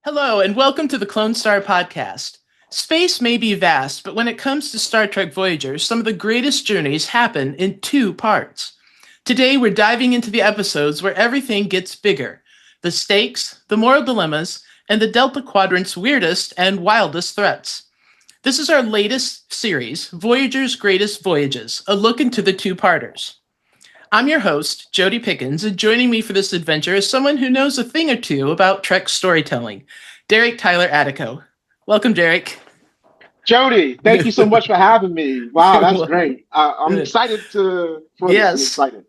Hello, and welcome to the Clonestar Podcast. Space may be vast, but when it comes to Star Trek Voyager, some of the greatest journeys happen in two parts. Today, we're diving into the episodes where everything gets bigger. The stakes, the moral dilemmas, and the Delta Quadrant's weirdest and wildest threats. This is our latest series, Voyager's Greatest Voyages, a look into the two-parters. I'm your host, Jodi Pickens, and joining me for this adventure is someone who knows a thing or two about Trek storytelling, Derek Attico. Welcome, Derek. Jodi, thank you so much for having me. Wow, that's great. I'm excited for this. Excited.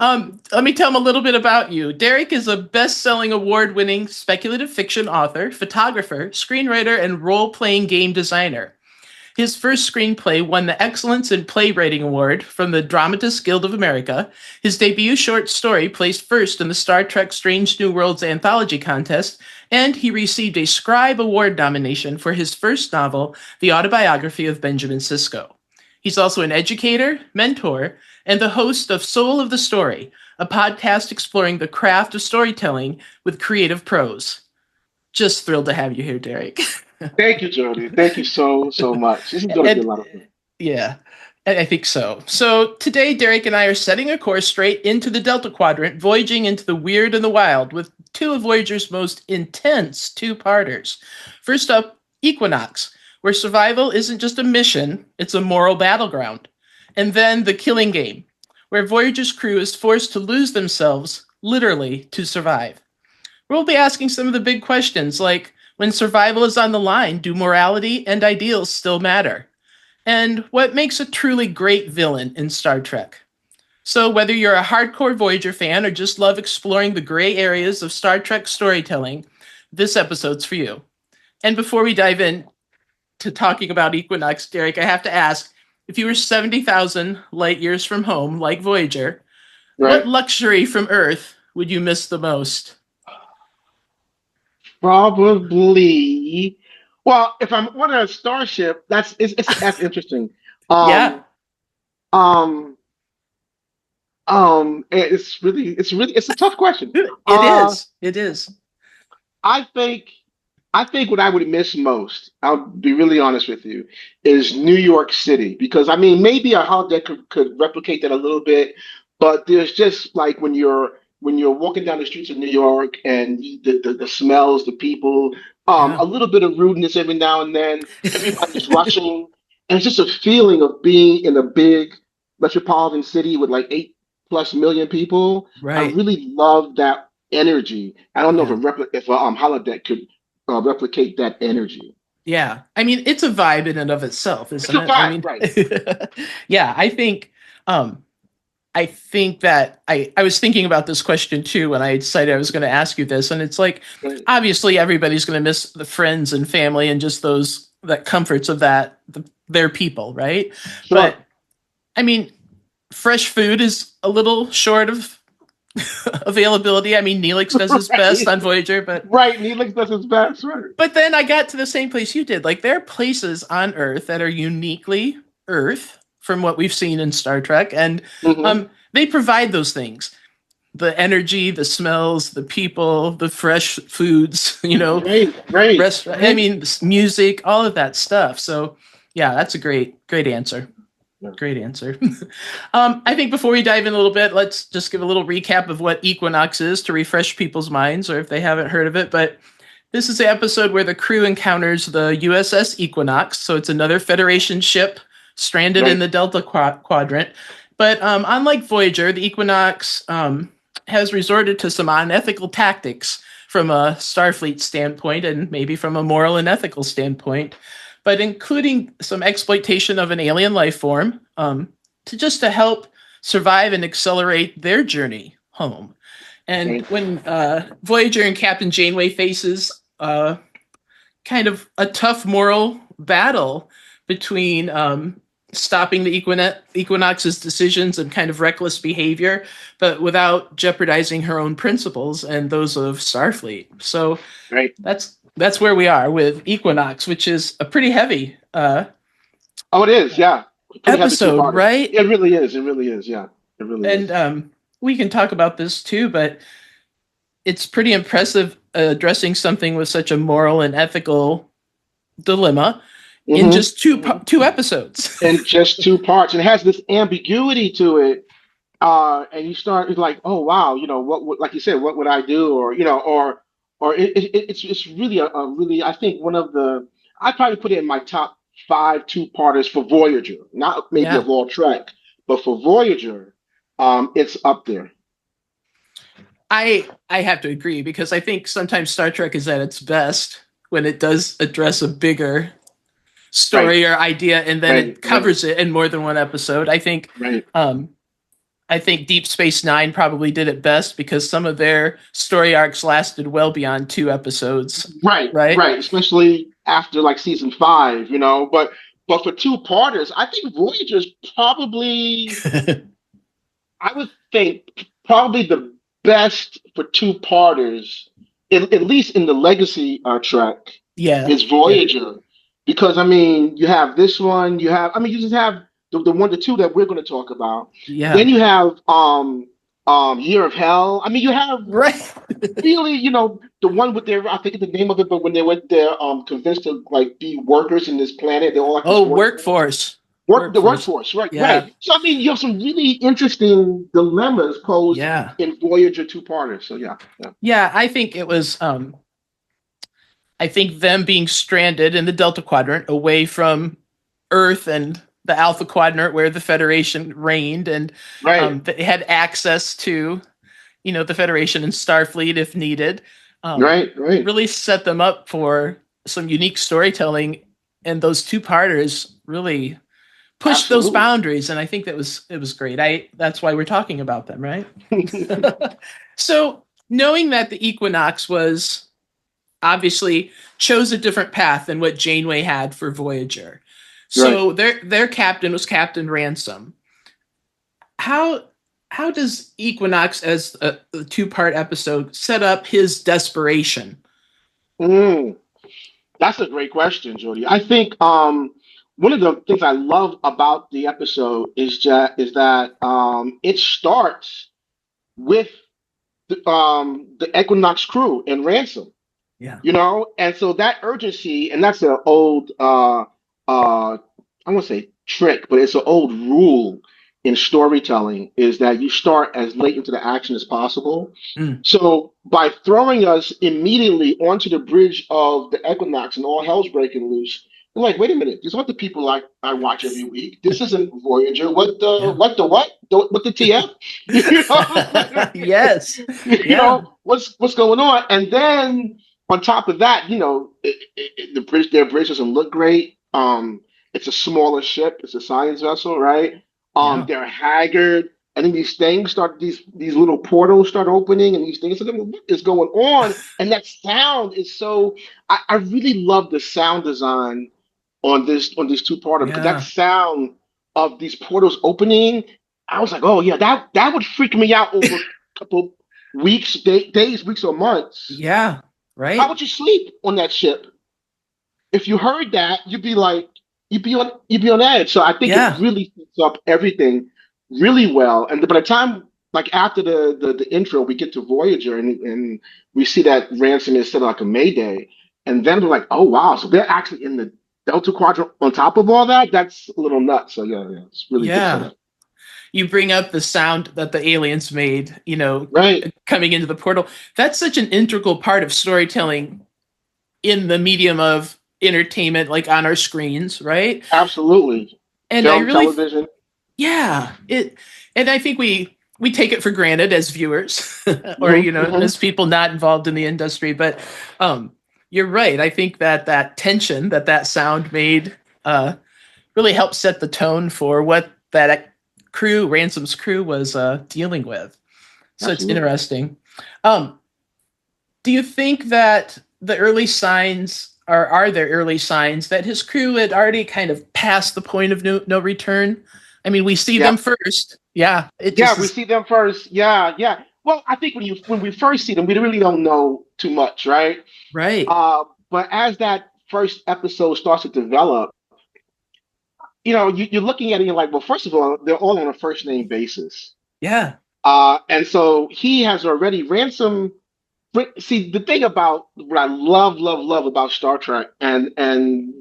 Let me tell them a little bit about you. Derek is a best-selling award-winning speculative fiction author, photographer, screenwriter, and role-playing game designer. His first screenplay won the Excellence in Playwriting Award from the Dramatists Guild of America. His debut short story placed first in the Star Trek Strange New Worlds anthology contest, and he received a Scribe Award nomination for his first novel, The Autobiography of Benjamin Sisko. He's also an educator, mentor, and the host of Soul of the Story, a podcast exploring the craft of storytelling with creative prose. Just thrilled to have you here, Derek. Thank you, Jodi. Thank you so much. This is going to be a lot of fun. Yeah, I think so. So today, Derek and I are setting a course straight into the Delta Quadrant, voyaging into the weird and the wild with two of Voyager's most intense two-parters. First up, Equinox, where survival isn't just a mission, it's a moral battleground. And then The Killing Game, where Voyager's crew is forced to lose themselves, literally, to survive. We'll be asking some of the big questions like, when survival is on the line, do morality and ideals still matter? And what makes a truly great villain in Star Trek? So whether you're a hardcore Voyager fan or just love exploring the gray areas of Star Trek storytelling, this episode's for you. And before we dive in to talking about Equinox, Derek, I have to ask, if you were 70,000 light years from home, like Voyager, What luxury from Earth would you miss the most? Probably. Well, if I'm on a starship, that's interesting. Yeah. It's a tough question. It is. I think what I would miss most, I'll be really honest with you, is New York City. Because I mean, maybe a holodeck could replicate that a little bit, but there's just like when you're walking down the streets of New York and the smells, the people, a little bit of rudeness every now and then, everybody's rushing, and it's just a feeling of being in a big metropolitan city with like 8+ million people. Right. I really love that energy. I don't know if a holodeck could replicate that energy. Yeah, I mean, it's a vibe in and of itself, isn't it? I mean, right. Yeah, I think that I was thinking about this question too when I decided I was going to ask you this, and it's like, obviously everybody's going to miss the friends and family and just that comforts of their people, right? Sure. But I mean, fresh food is a little short of availability. I mean, Neelix does his best on Voyager, but Neelix does his best, right? But then I got to the same place you did. Like, there are places on Earth that are uniquely Earth from what we've seen in Star Trek, and they provide those things: the energy, the smells, the people, the fresh foods. Right. I mean, music, all of that stuff. So, yeah, that's a great answer. Great answer. I think before we dive in a little bit, let's just give a little recap of what Equinox is to refresh people's minds, or if they haven't heard of it. But this is the episode where the crew encounters the USS Equinox. So it's another Federation ship stranded in the Delta Quadrant. But unlike Voyager, the Equinox has resorted to some unethical tactics from a Starfleet standpoint and maybe from a moral and ethical standpoint, but including some exploitation of an alien life form to help survive and accelerate their journey home. And when Voyager and Captain Janeway faces kind of a tough moral battle between stopping the Equinox's decisions and kind of reckless behavior, but without jeopardizing her own principles and those of Starfleet. So that's where we are with Equinox, which is a pretty heavy it is, yeah. Episode, right? It really is, yeah. It really is. And we can talk about this too, but it's pretty impressive addressing something with such a moral and ethical dilemma in Mm-hmm. just two episodes. In just two parts, and it has this ambiguity to it. And you start it's like, oh wow, what would, like you said, what would I do, or it's really a really, I think one of the, I'd probably put it in my top five two-parters for Voyager, not maybe Yeah. of all Trek, but for Voyager, it's up there. I have to agree, because I think sometimes Star Trek is at its best when it does address a bigger story or idea, and then it covers it in more than one episode. I think I think Deep Space Nine probably did it best, because some of their story arcs lasted well beyond 2 episodes. Right. Especially after like season 5, But for two-parters, I think Voyager's probably, I would think, probably the best for two-parters, at least in the legacy Trek, is Voyager. Because, I mean, you have this one, you just have the 1 to 2 that we're going to talk about. Yeah. Then you have Year of Hell. I mean, you have really, the one with their, I think the name of it, but when they went there, convinced to like be workers in this planet, they all like workforce. The workforce, right? Yeah. Right. So I mean, you have some really interesting dilemmas posed in Voyager two-parters. So yeah. I think it was. I think them being stranded in the Delta Quadrant, away from Earth and the Alpha Quadrant, where the Federation reigned, and they had access to, the Federation and Starfleet if needed. Really set them up for some unique storytelling, and those two-parters really pushed those boundaries, and I think it was great. That's why we're talking about them, right? So, knowing that the Equinox was obviously chose a different path than what Janeway had for Voyager. So their captain was Captain Ransom. How does Equinox, as a two-part episode, set up his desperation? That's a great question, Jodi. I think one of the things I love about the episode is that it starts with the Equinox crew and Ransom. Yeah. And so that urgency, and that's an old I won't say trick, but it's an old rule in storytelling, is that you start as late into the action as possible. So by throwing us immediately onto the bridge of the Equinox and all hell's breaking loose, we're like, wait a minute, these aren't the people I watch every week. This isn't Voyager. What the TF? Yes. What's going on? And then on top of that, their bridge doesn't look great. It's a smaller ship. It's a science vessel, right? They're haggard, and then these little portals start opening, and these things. So what is going on? And that sound is so. I really love the sound design on this two-parter, because that sound of these portals opening, I was like, oh yeah, that would freak me out over a couple weeks, days, weeks, or months. Yeah, right. How would you sleep on that ship? If you heard that, you'd be on edge. So I think it really sets up everything really well. And by the time, like after the intro, we get to Voyager, and we see that Ransom is set up like a Mayday, and then we're like, oh wow, so they're actually in the Delta Quadrant on top of all that. That's a little nuts. So it's really good setup. You bring up the sound that the aliens made, coming into the portal. That's such an integral part of storytelling in the medium of entertainment, like on our screens, right? Absolutely. And television. Yeah. And I think we take it for granted as viewers, or as people not involved in the industry. But you're right. I think that tension that sound made really helped set the tone for what that crew, Ransom's crew, was dealing with. So Absolutely. It's interesting. Do you think that the early signs, or are there early signs that his crew had already kind of passed the point of no return? I mean, we see them first. Yeah. We see them first. Yeah. Well, I think when we first see them, we really don't know too much, right? Right. But as that first episode starts to develop, you're looking at it, and you're like, well, first of all, they're all on a first name basis. Yeah. And so he has already, Ransom see, the thing about what I love about Star Trek, and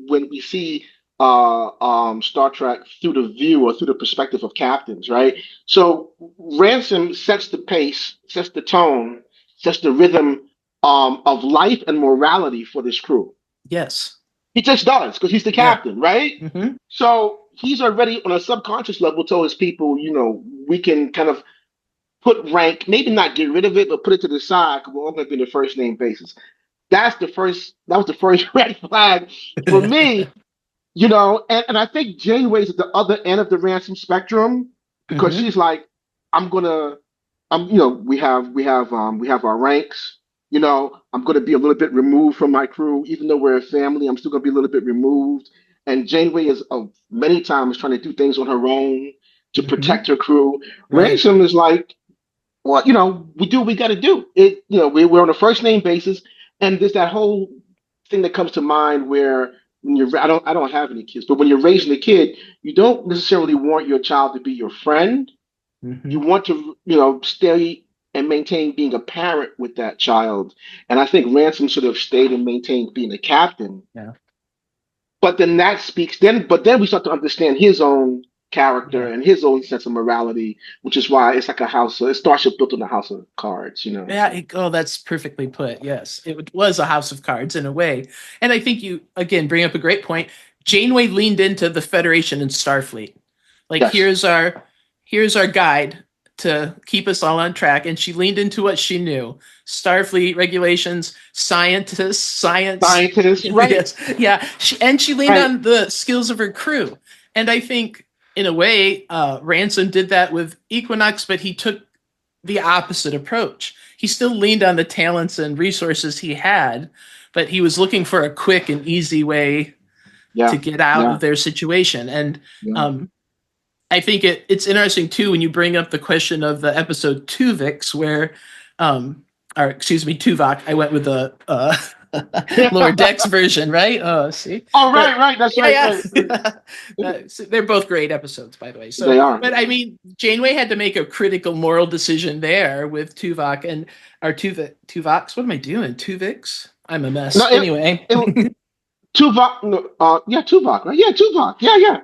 when we see Star Trek through the view or through the perspective of captains, right? So Ransom sets the pace, sets the tone, sets the rhythm of life and morality for this crew. Yes. He just does because he's the captain, right? Mm-hmm. So he's already on a subconscious level told his people, we can kind of put rank, maybe not get rid of it, but put it to the side because we're all going to be in the first name basis. That was the first red flag for me, and I think Janeway's at the other end of the Ransom spectrum because she's like, we have our ranks. I'm going to be a little bit removed from my crew, even though we're a family. I'm still going to be a little bit removed. And Janeway is many times trying to do things on her own to protect her crew. Right. Ransom is like, well, we do what we got to do. We're on a first name basis, and there's that whole thing that comes to mind where when I don't have any kids, but when you're raising a kid, you don't necessarily want your child to be your friend. Mm-hmm. You want to, stay and maintain being a parent with that child. And I think Ransom should have stayed and maintained being a captain. Yeah. But then then we start to understand his own character and his own sense of morality, which is why it's like a starship built on a house of cards, Yeah. That's perfectly put. Yes. It was a house of cards in a way. And I think you, again, bring up a great point. Janeway leaned into the Federation and Starfleet. Like, yes. Here's our guide to keep us all on track. And she leaned into what she knew. Starfleet regulations, science. Scientists, right. Yes. Yeah. She leaned on the skills of her crew. And I think, in a way, Ransom did that with Equinox, but he took the opposite approach. He still leaned on the talents and resources he had, but he was looking for a quick and easy way to get out of their situation. And I think it's interesting, too, when you bring up the question of the episode Tuvix, where, Tuvok, I went with the lower decks version, right? Oh, see. Oh, right. That's right. Yeah. So they're both great episodes, by the way. So they are. But I mean, Janeway had to make a critical moral decision there with Tuvok and Tuvox. What am I doing? Tuvix? I'm a mess. Anyway. Tuvok, Tuvok, right? Yeah, Tuvok.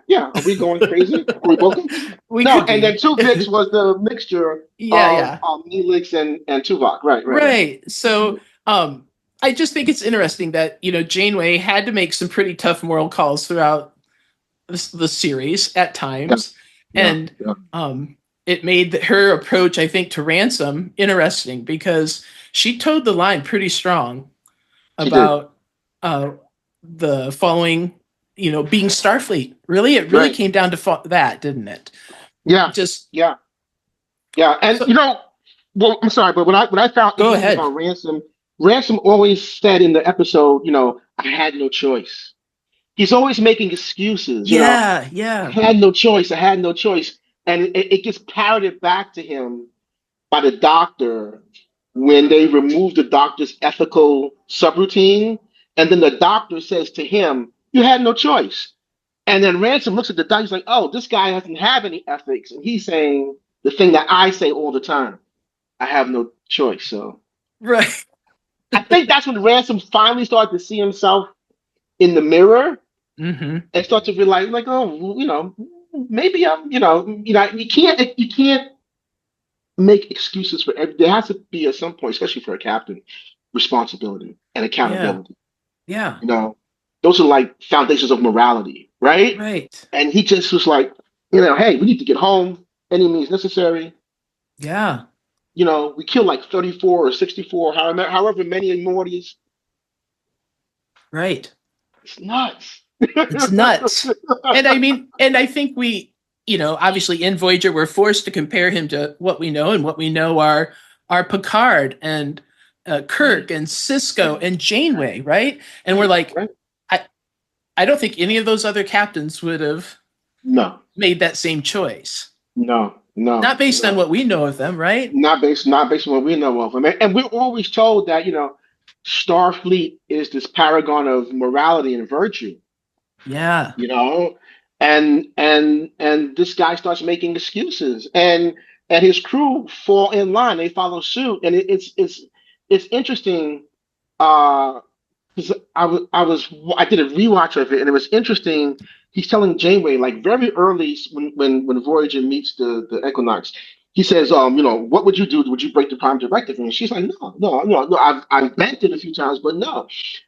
Yeah. Are we going crazy? Are we both? And then Tuvix was the mixture of Neelix and Tuvok. Right. So, I just think it's interesting that, Janeway had to make some pretty tough moral calls throughout the series at times. And it made her approach, I think, to Ransom interesting because she towed the line pretty strong about the following, being Starfleet. Really, it really came down to that, didn't it? Yeah. Yeah. And, well, I'm sorry, but when I found about Ransom always said in the episode, I had no choice. He's always making excuses. Yeah. I had no choice. And it gets parroted back to him by the doctor when they remove the doctor's ethical subroutine. And then the doctor says to him, you had no choice. And then Ransom looks at the doctor, he's like, oh, this guy doesn't have any ethics. And he's saying the thing that I say all the time. I have no choice. So right. I think that's when Ransom finally started to see himself in the mirror and start to realize, like, oh, maybe I'm, you can't make excuses for everything. There has to be at some point, especially for a captain, responsibility and accountability. Yeah. Those are like foundations of morality, right? Right. And he just was like, hey, we need to get home, any means necessary. Yeah. We killed like 34 or 64, however many Immortals. Right. It's nuts. It's nuts. And I think we, obviously in Voyager, we're forced to compare him to what we know, and what we know are Picard and Kirk and Cisco and Janeway, right? And we're like, I don't think any of those other captains would have made that same choice. No. Not based on what we know of them, right? Not based on what we know of them. And we're always told that, Starfleet is this paragon of morality and virtue. Yeah. And this guy starts making excuses, and his crew fall in line. They follow suit, and it's interesting. Uh, 'Cause I did a rewatch of it, and it was interesting. He's telling Janeway, like very early when Voyager meets the Equinox, he says, what would you do? Would you break the Prime Directive? And she's like, no. I've bent it a few times, but no.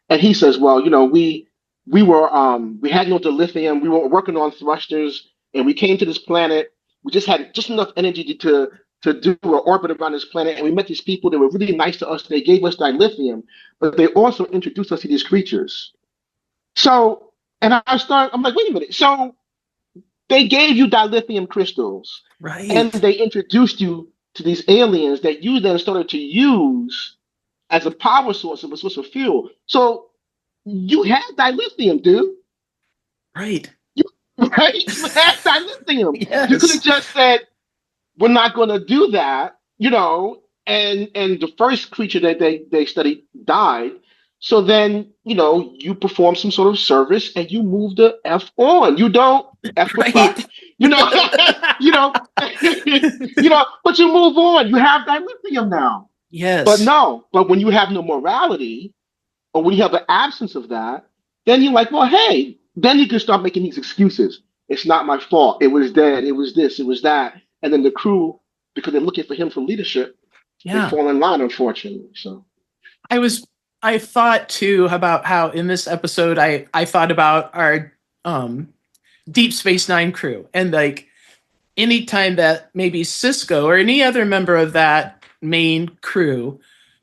And he says, well, we had no dilithium, we were working on thrusters, and we came to this planet. We just had just enough energy to do an orbit around this planet, and we met these people. They were really nice to us. They gave us dilithium, but they also introduced us to these creatures. So, I'm like, wait a minute. So they gave you dilithium crystals, and Right. they introduced you to these aliens that you then started to use as a power source, of a source of fuel. So you had dilithium, dude. Right. You, right? You had dilithium. You could have Yes. just said, we're not going to do that, and the first creature that they studied died. So then, you perform some sort of service and you move the F on. You don't F the fuck, Right. you know, you know, but you move on. You have dilithium now. But Yes. no, but when you have no morality or when you have an absence of that, then you're like, well, hey, then you can start making these excuses. It's not my fault. It was dead. It was this. It was that. And then the crew, because they're looking for him for leadership, they Yeah. fall in line, unfortunately. So, I was I thought too about how in this episode I thought about our um Deep Space Nine crew, and like anytime that maybe Cisco or any other member of that main crew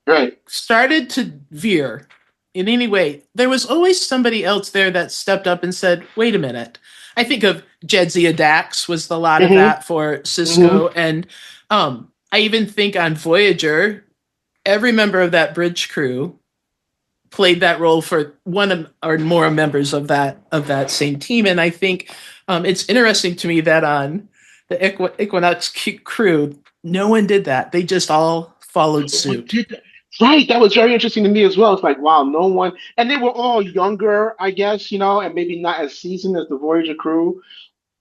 right. started to veer in any way, there was always somebody else there that stepped up and said, wait a minute. I think of Jedzia Dax was the lot of Mm-hmm. that for Mm-hmm. Cisco. And I even think on Voyager, every member of that bridge crew played that role for one or more members of that same team. And I think it's interesting to me that on the Equinox crew, no one did that. They just all followed What suit. did that? Right. That was very interesting to me as well. It's like, wow, no one. And they were all younger, I guess, and maybe not as seasoned as the Voyager crew.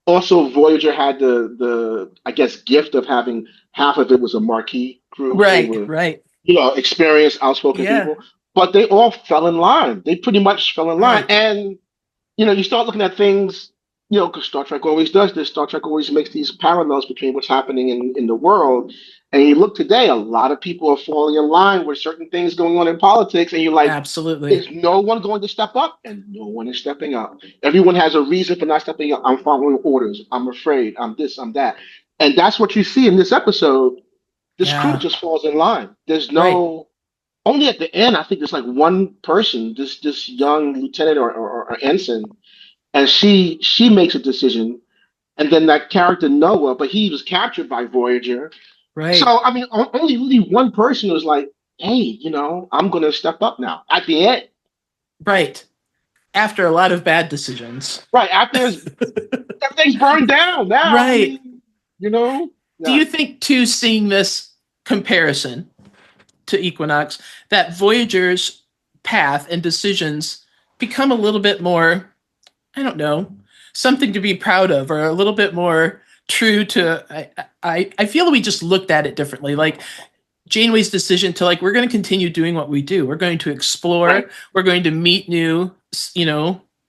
Also, Voyager had the I guess gift of having half of it was a marquee crew. They Right, were, right. experienced, outspoken Yeah, people, but they all fell in line. They pretty much fell in line. right. And you start looking at things, because Star Trek always does this. Star Trek always makes these parallels between what's happening in the world. And you look today, a lot of people are falling in line with certain things going on in politics, and you're like, Absolutely. is no one going to step up? And no one is stepping up. Everyone has a reason for not stepping up. I'm following orders. I'm afraid. I'm this, I'm that. And that's what you see in this episode. This crew Yeah, just falls in line. There's right. no, only at the end, I think there's like one person, this young lieutenant or ensign, and she makes a decision, and then that character Noah, but he was captured by Voyager. Right. So I mean, only really one person was like, "Hey, I'm going to step up now." At the end, Right. After a lot of bad decisions. right after everything's burned down. Now, I Right. mean, Do yeah. you think, too, seeing this comparison to Equinox, that Voyager's path and decisions become a little bit more, I don't know, something to be proud of, or a little bit more true to? I feel we just looked at it differently. Like Janeway's decision to, like, we're going to continue doing what we do. We're going to Right. explore. We're going to meet new,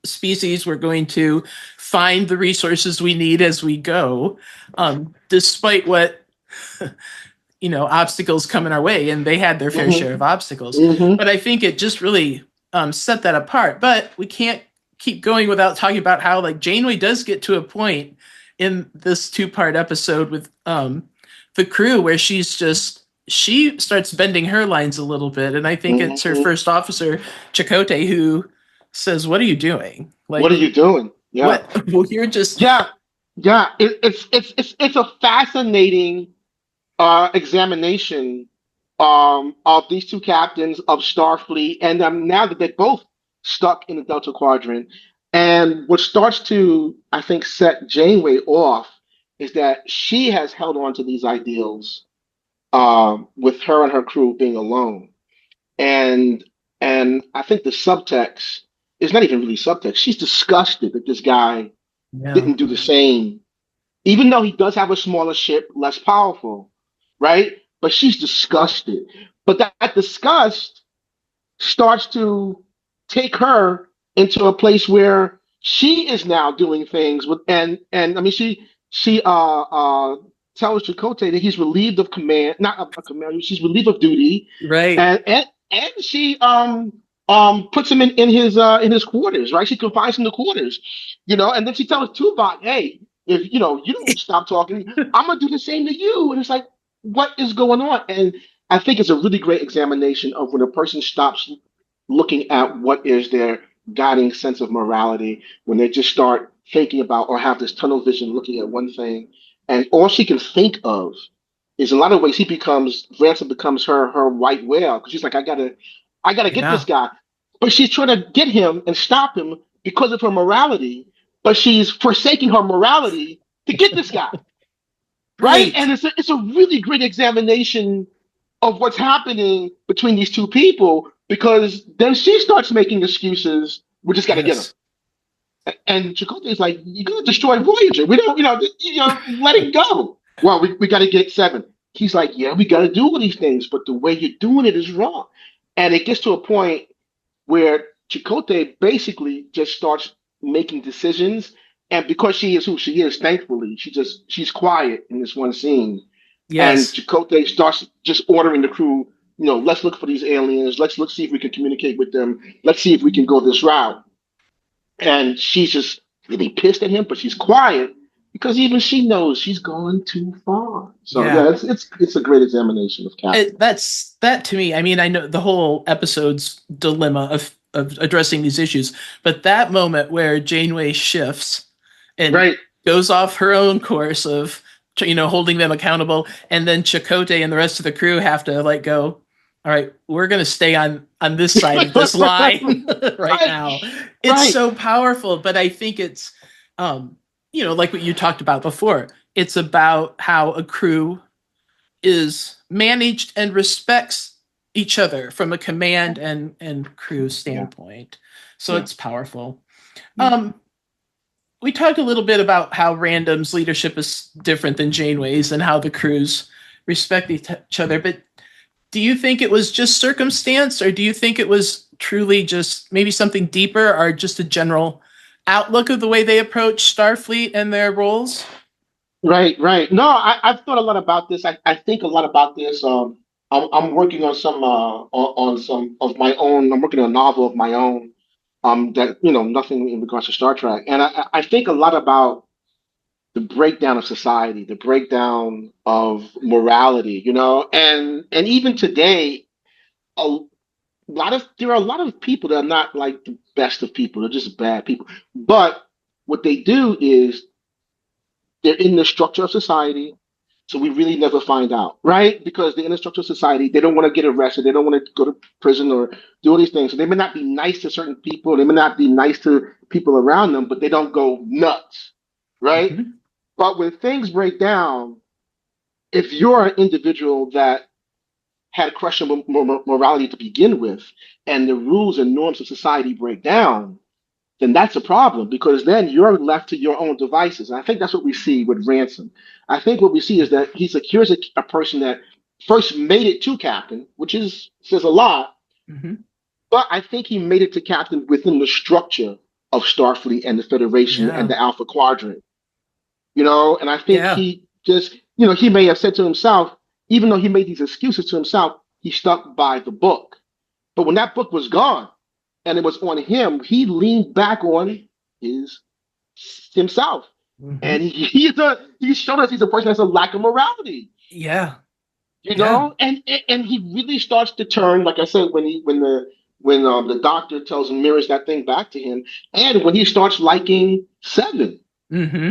species. We're going to find the resources we need as we go, despite what obstacles coming our way, and they had their fair Mm-hmm. share of obstacles. Mm-hmm. But I think it just really set that apart. But we can't keep going without talking about how, like, Janeway does get to a point in this two-part episode with the crew where she starts bending her lines a little bit, and I think it's her Mm-hmm. first officer, Chakotay, who says, "What are you doing? What Like, are you doing? Yeah. what? Well, you're just Yeah. Yeah. It's a fascinating examination of these two captains of Starfleet, and now that they're both stuck in the Delta Quadrant. And what starts to, I think, set Janeway off is that she has held on to these ideals, with her and her crew being alone. And and I think the subtext is not even really subtext. She's disgusted that this guy yeah, didn't do the same, even though he does have a smaller ship, less powerful, right? But she's disgusted. But that disgust starts to take her into a place where she is now doing things with, and I mean, she tells Chakotay that he's relieved of command, not of command, she's relieved of duty, Right. and she puts him in his quarters, right? She confines him to quarters, and then she tells Tuvok, hey, if you don't stop talking, I'm gonna do the same to you. And it's like, what is going on? And I think it's a really great examination of when a person stops looking at what is their guiding sense of morality, when they just start thinking about or have this tunnel vision looking at one thing, and all she can think of is, in a lot of ways, Ransom becomes her white whale, because she's like, I gotta get Yeah. this guy, but she's trying to get him and stop him because of her morality, but she's forsaking her morality to get this guy. Right? Right. And it's a really great examination of what's happening between these two people, because then she starts making excuses. We just got to get him. Yes. And Chakotay is like, you're going to destroy Voyager. We don't, let it go. Well, we got to get seven. He's like, yeah, we got to do all these things, but the way you're doing it is wrong. And it gets to a point where Chakotay basically just starts making decisions. And because she is who she is, thankfully, she's quiet in this one scene. And Yes. Chakotay starts just ordering the crew, let's look for these aliens. Let's see if we can communicate with them. Let's see if we can go this route. And she's just really pissed at him, but she's quiet because even she knows she's going too far. So Yeah. it's a great examination of Captain. That to me. I mean, I know the whole episode's dilemma of addressing these issues, but that moment where Janeway shifts and Right. goes off her own course of holding them accountable, and then Chakotay and the rest of the crew have to go, all right, we're going to stay on this side of this line right now. It's so powerful, but I think it's like what you talked about before. It's about how a crew is managed and respects each other from a command and crew standpoint. So it's powerful. We talked a little bit about how Random's leadership is different than Janeway's and how the crews respect each other, but do you think it was just circumstance, or do you think it was truly just maybe something deeper, or just a general outlook of the way they approach Starfleet and their roles? Right. No, I've thought a lot about this. I think a lot about this. I'm working on some of my own. I'm working on a novel of my own. That nothing in regards to Star Trek, and I think a lot about the breakdown of society, the breakdown of morality, and even today, there are a lot of people that are not like the best of people. They're just bad people. But what they do is they're in the structure of society, so we really never find out, right? Because they're in the structure of society, they don't want to get arrested, they don't want to go to prison or do all these things. So they may not be nice to certain people, they may not be nice to people around them, but they don't go nuts, right? Mm-hmm. But when things break down, if you're an individual that had questionable morality to begin with, and the rules and norms of society break down, then that's a problem, because then you're left to your own devices. And I think that's what we see with Ransom. I think what we see is that here's a person that first made it to captain, which says a lot, but I think he made it to captain within the structure of Starfleet and the Federation and the Alpha Quadrant. And I think he just, he may have said to himself, even though he made these excuses to himself, he stuck by the book. But when that book was gone and it was on him, he leaned back on himself. And he showed us he's a person that has a lack of morality. Yeah. And he really starts to turn, like I said, when the doctor mirrors that thing back to him, and when he starts liking Seven.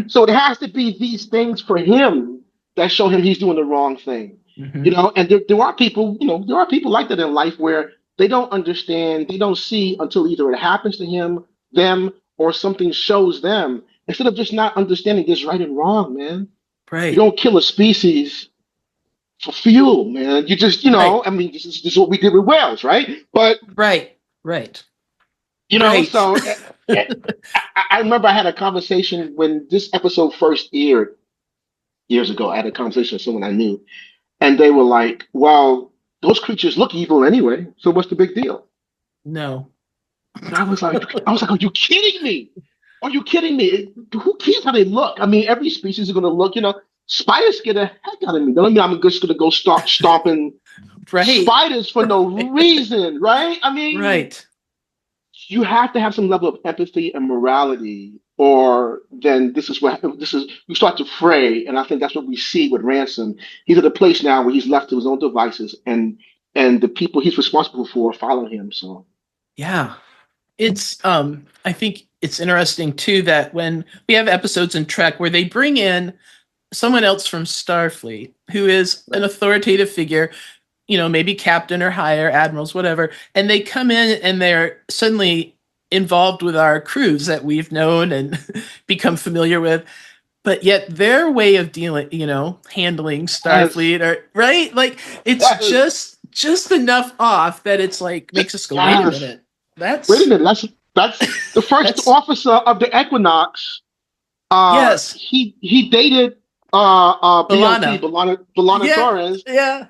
So it has to be these things for him that show him he's doing the wrong thing. And there are people, there are people like that in life where they don't understand, they don't see until either it happens to them, or something shows them, instead of just not understanding this right and wrong, man. Right. You don't kill a species for fuel, man. You just, I mean, this is what we did with whales, right? But right. So I remember I had a conversation when this episode first aired years ago. I had a conversation with someone I knew, and they were like, well, those creatures look evil anyway. So what's the big deal? No. And I was like, are you kidding me? Are you kidding me? Who cares how they look? I mean, every species is going to look, spiders scare the heck out of me. Don't mean I'm just going to go start stomping Right. spiders for no reason, right? I mean, Right. you have to have some level of empathy and morality, or then you start to fray. And I think that's what we see with Ransom. He's at a place now where he's left to his own devices, and the people he's responsible for follow him. So Yeah. It's I think it's interesting too that when we have episodes in Trek where they bring in someone else from Starfleet who is an authoritative figure, maybe captain or higher, admirals, whatever, and they come in and they're suddenly involved with our crews that we've known and become familiar with, but yet their way of dealing, handling Starfleet, or right, like it's just enough off that it's like makes us go, wait a minute, wait a minute, that's the first officer of the Equinox. Yes, he dated B'Elanna. B'Elanna Torres. Yeah.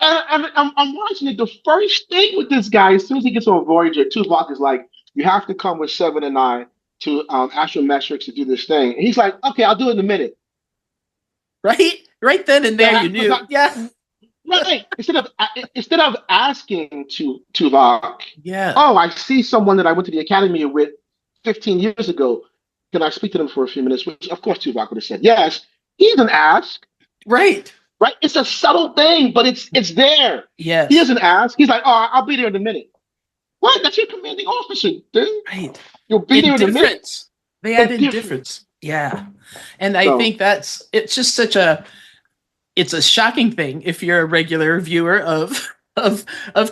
And I'm watching it. The first thing with this guy, as soon as he gets on Voyager, Tuvok is like, "You have to come with Seven and I to Astrometrics to do this thing." And he's like, "Okay, I'll do it in a minute." Right then and there, you knew. Yeah. Right. Instead of asking Tuvok, yeah. "Oh, I see someone that I went to the academy with 15 years ago. Can I speak to them for a few minutes?" Which, of course, Tuvok would have said yes. He doesn't ask. Right. Right? It's a subtle thing, but it's there. Yes. He doesn't ask. He's like, "Oh, I'll be there in a minute." What? That's your commanding officer, dude. Right. You'll be there in a minute. They add indifference. Yeah. And I think it's just it's a shocking thing if you're a regular viewer of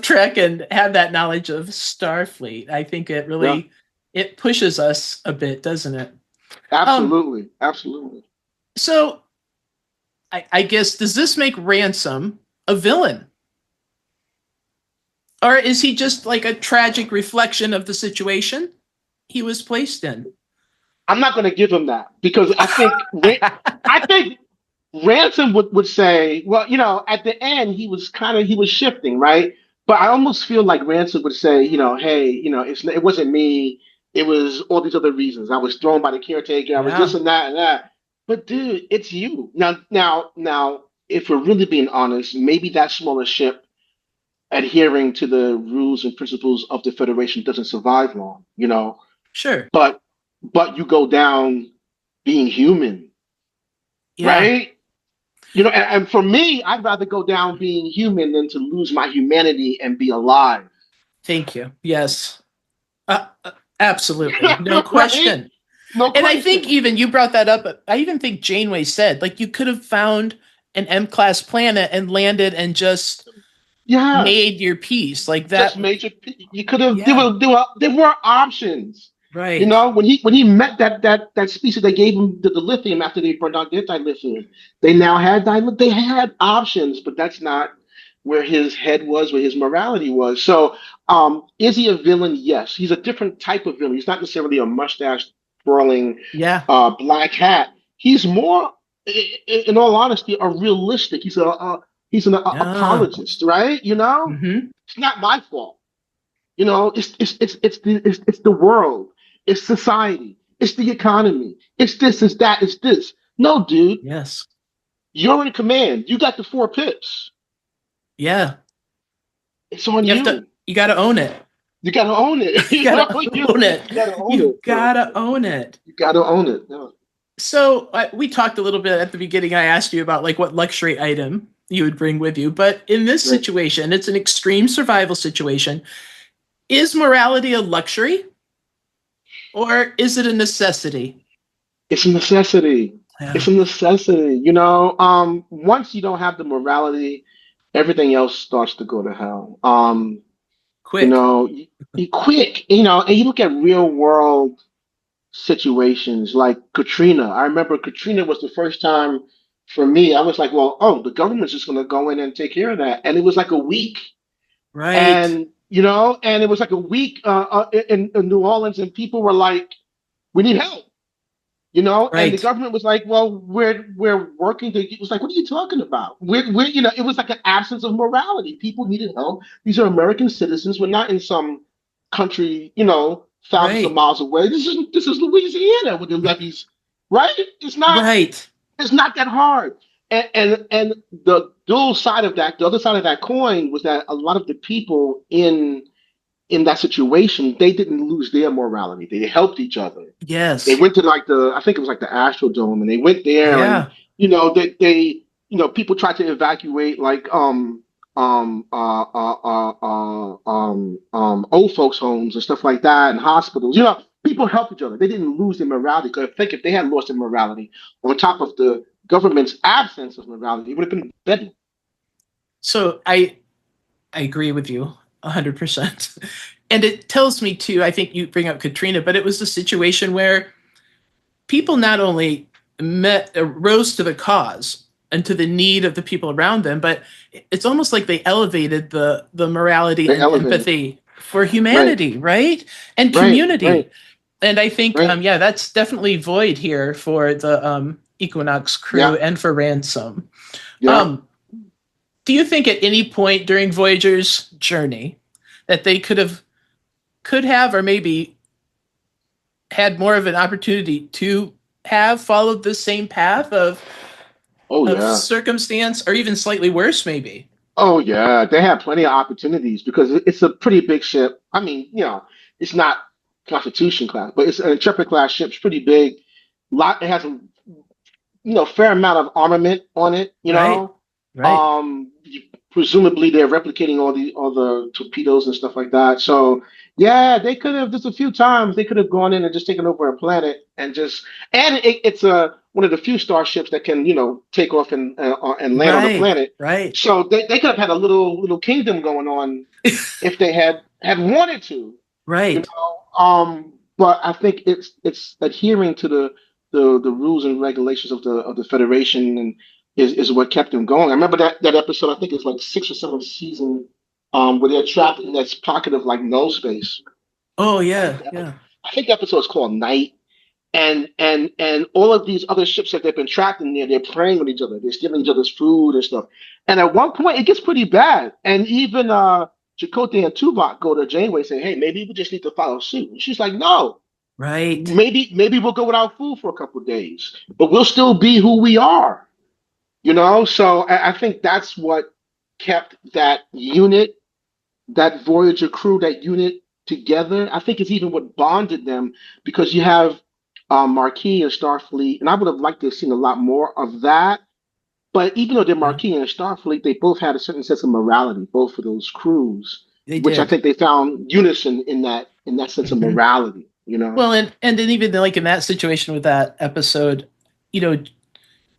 Trek and have that knowledge of Starfleet. I think it really it pushes us a bit, doesn't it? Absolutely. Absolutely. So I guess, does this make Ransom a villain? Or is he just like a tragic reflection of the situation he was placed in? I'm not going to give him that, because I think Ransom would say, well, at the end he was shifting, right? But I almost feel like Ransom would say, hey, it wasn't me. It was all these other reasons. I was thrown by the caretaker. I was this and that and that. But dude, it's you. Now, if we're really being honest, maybe that smaller ship adhering to the rules and principles of the Federation doesn't survive long, Sure. But you go down being human, right? And for me, I'd rather go down being human than to lose my humanity and be alive. Thank you. Yes. Absolutely. No question. Right? No and question. I think even you brought that up. I even think Janeway said, like, you could have found an M-class planet and landed and just made your peace. Like that. Just made your peace. You could have. There were options. Right. When he met that species, they gave him the lithium after they burned out their dilithium. They now had they had options, but that's not where his head was, where his morality was. So, is he a villain? Yes, he's a different type of villain. He's not necessarily a mustache twirling, black hat. He's more, in all honesty, a realistic. He's an apologist, right? It's not my fault. It's the world. It's society. It's the economy. It's this. It's that. It's this. No, dude. Yes. You're in command. You got the 4 pips. Yeah. It's on you. You got to own it. You got to own it. You got to own it. You got to own it. You got to own it. Yeah. So we talked a little bit at the beginning. I asked you about like what luxury item you would bring with you. But in this situation, it's an extreme survival situation. Is morality a luxury? Or is it a necessity? It's a necessity. Yeah. It's a necessity. Once you don't have the morality, everything else starts to go to hell. Quick. Quick. And you look at real world situations like Katrina. I remember Katrina was the first time for me. I was like, well, the government's just going to go in and take care of that. And it was like a week. Right. And and it was like a week in New Orleans, and people were like, "We need help." And the Right. government was like, well, we're working to. It was like, what are you talking about? We're it was like an absence of morality. People needed help. These are American citizens. We're not in some country, thousands of Right. miles away. This is Louisiana with the levees, right? Right. It's not that hard. And the dual side of that, the other side of that coin was that a lot of the people in that situation, they didn't lose their morality. They helped each other. They Yes. went to I think it was like the Astrodome, and they went there, and Yeah. people tried to evacuate like old folks homes and stuff like that, and hospitals. People helped each other. They didn't lose their morality. Because I think if they had lost their morality, on top of the government's absence of morality, it would have been better. So I agree with you 100%. And it tells me too, I think you bring up Katrina, but it was a situation where people not only rose to the cause and to the need of the people around them, but it's almost like they elevated the morality They and elevated. empathy for Right, humanity, right? And right, community. right, And I think, right. yeah, that's definitely void here for the Equinox crew Yeah, and for Ransom. yeah. Um, do you think at any point during Voyager's journey that they could have, or maybe had more of an opportunity to have followed the same path Oh of yeah. circumstance, or even slightly worse, maybe? Oh yeah, they have plenty of opportunities because it's a pretty big ship. I mean, it's not Constitution class, but it's an Intrepid class ship. It's pretty big. It has a fair amount of armament on it. Right, right, Presumably they're replicating all the torpedoes and stuff like that. So yeah, they could have just a few times they could have gone in and just taken over a planet it's one of the few starships that can take off and land on a right, planet. right, So they could have had a little kingdom going on if they had wanted to. you right. know. But I think it's adhering to the rules and regulations of the Federation and is what kept them going. I remember that episode. I think it's like 6 or 7 season, where they're trapped in this pocket of like no space. Oh I think yeah, the, yeah. I think the episode is called Night, and all of these other ships that they've been trapped in there, they're preying on each other. They're stealing each other's food and stuff. And at one point, it gets pretty bad. And even Chakotay and Tuvok go to Janeway saying, "Hey, maybe we just need to follow suit." And she's like, "No, Right. maybe we'll go without food for a couple of days, but we'll still be who we are." So I think that's what kept that unit, that Voyager crew, that unit together. I think it's even what bonded them because you have Marquis and Starfleet, and I would have liked to have seen a lot more of that. But even though they're Yeah, Marquis and Starfleet, they both had a certain sense of morality, both of those crews, they which I did. think they found unison in that sense of Mhm. morality. Well, and then even like in that situation with that episode, you know,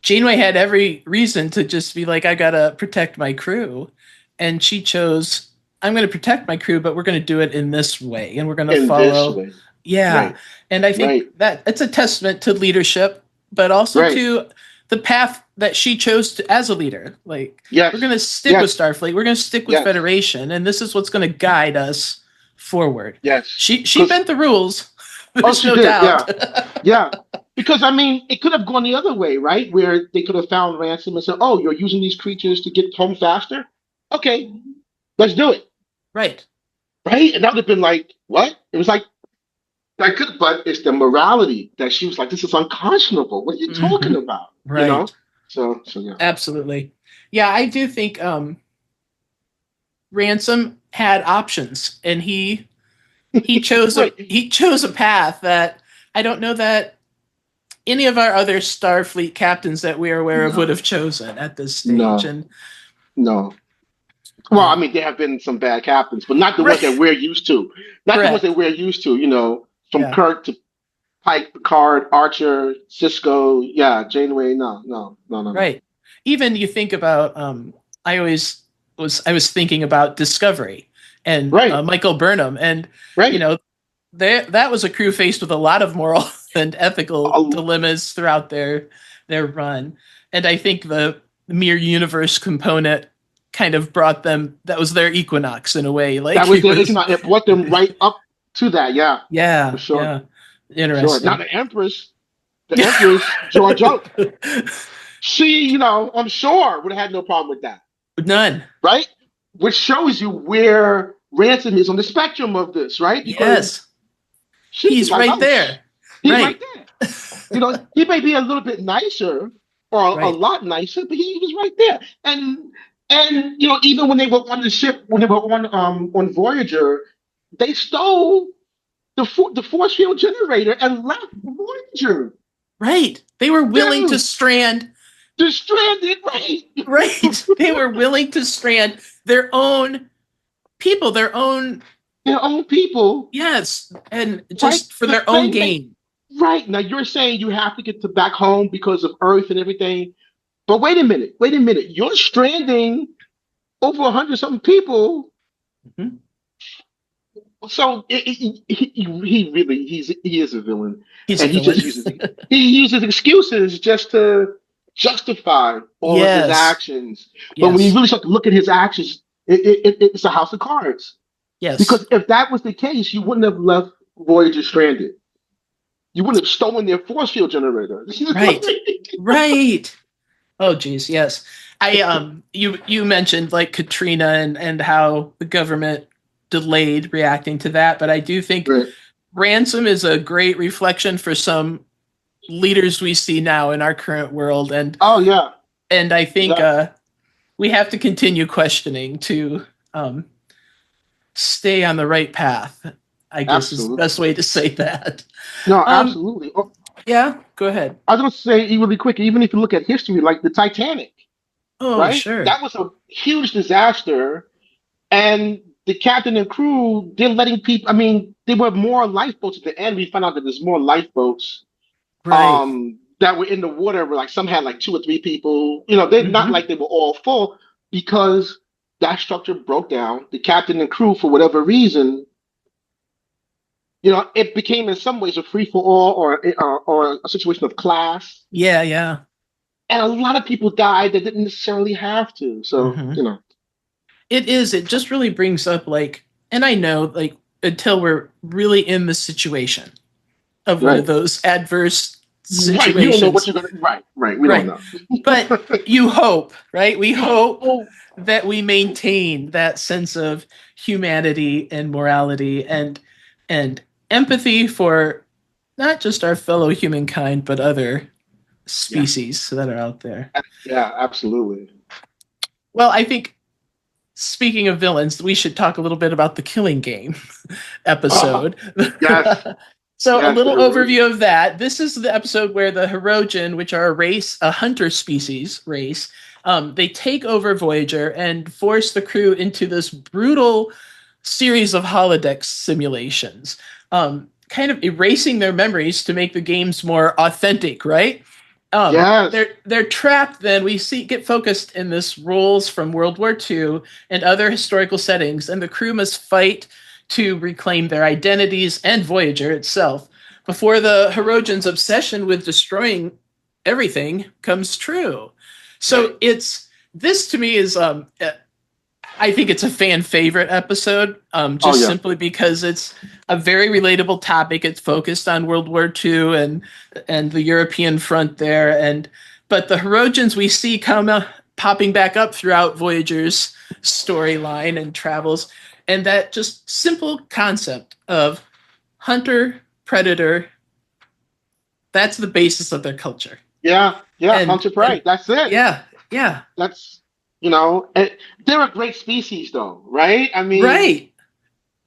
Janeway had every reason to just be like, I gotta protect my crew. And she chose, I'm gonna protect my crew, but we're gonna do it in this way. And we're gonna In this follow. way. Yeah. Right, And I think right, that it's a testament to leadership, but also right. to the path that she chose as a leader. Like, we're Yes, gonna stick with yes, Starfleet, we're gonna stick with yes, Federation, and this is what's gonna guide us forward. yes. She Because bent the rules. oh, There's she no did. doubt. Yeah, yeah. Because I mean, it could have gone the other way, right? Where they could have found Ransom and said, "Oh, you're using these creatures to get home faster. Okay, let's do it." Right. Right? And that would have been like, what? It was like that could, but it's the morality that she was like, "This is unconscionable. What are you Hmm. talking about?" Right. So yeah. Absolutely. Yeah, I do think Ransom had options, and Right. he chose a path that I don't know that any of our other Starfleet captains that we are aware of would No, have chosen at this stage. no, And no. Well, I yeah, mean, there have been some bad captains, but not the ones that right, we're used to. Not the ones that correct. we're used to. From Yeah, Kirk to Pike, Picard, Archer, Cisco. Yeah, Janeway. No, no, no, no, no. right. Even you think about I was thinking about Discovery and Right, Michael Burnham, and you right. know that was a crew faced with a lot of moral and ethical Oh, dilemmas throughout their run. And I think the mere universe component kind of brought them, that was their equinox in a way. that Like was it their was, It brought them right up to that. Yeah, for yeah, sure, yeah. for sure. Now Interesting. the Empress. the Empress Georgia. She, I'm sure would have had no problem with that. None. Right? Which shows you where Ransom is on the spectrum of this, right? Because he's like, right there. He's right there. He may be a little bit nicer or a lot nicer, but he was right there. And even when they were on the ship, when they were on Voyager, they stole the force field generator and left Voyager. Right. They were willing to strand. They're stranded, right? Right. They were willing to strand their own people, their own people. Yes. And just for their own gain. Right. Now you're saying you have to get back home because of Earth and everything. But wait a minute. You're stranding over 100-something people. Mm-hmm. So he is a villain. He uses excuses just to justify all of his actions. But when you really start to look at his actions, it's a house of cards. Yes. Because if that was the case, you wouldn't have left Voyager stranded. You wouldn't have stolen their force field generator. Right. Right. Oh geez, yes. You mentioned like Katrina and how the government delayed reacting to that, but I do think Ransom is a great reflection for some leaders we see now in our current world. And and I think we have to continue questioning to stay on the right path, I guess is the best way to say that. No, absolutely. Yeah, go ahead. I was going to say really quick, even if you look at history, like the Titanic. Oh, right? Sure. That was a huge disaster. And the captain and crew, they're letting people, there were more lifeboats at the end. We found out that there's more lifeboats that were in the water, where like some had like 2 or 3 people. They're not like they were all full, because that structure broke down. The captain and crew, for whatever reason, it became in some ways a free-for-all or a situation of class. Yeah, yeah. And a lot of people died that didn't necessarily have to. So, It is. It just really brings up and I know until we're really in the situation of one of those adverse situations. Right, you don't know what you're going to... Right, we don't know. But you hope, right? We hope that we maintain that sense of humanity and morality and empathy for not just our fellow humankind, but other species that are out there. Yeah, absolutely. Well, I think, speaking of villains, we should talk a little bit about the Killing Game episode. Yes. A little overview of that. This is the episode where the Hirogen, which are a hunter species race, they take over Voyager and force the crew into this brutal series of holodecks simulations, kind of erasing their memories to make the games more authentic, right? They're trapped. Then we get focused in this roles from World War II and other historical settings, and the crew must fight to reclaim their identities and Voyager itself before the Hirogen's obsession with destroying everything comes true. So this to me is I think it's a fan favorite episode, simply because it's a very relatable topic. It's focused on World War II and the European front there, but the Hirogens we see popping back up throughout Voyager's storyline and travels, and that just simple concept of hunter predator. That's the basis of their culture. Yeah, hunter prey. That's it. Yeah. That's and they're a great species, though, right?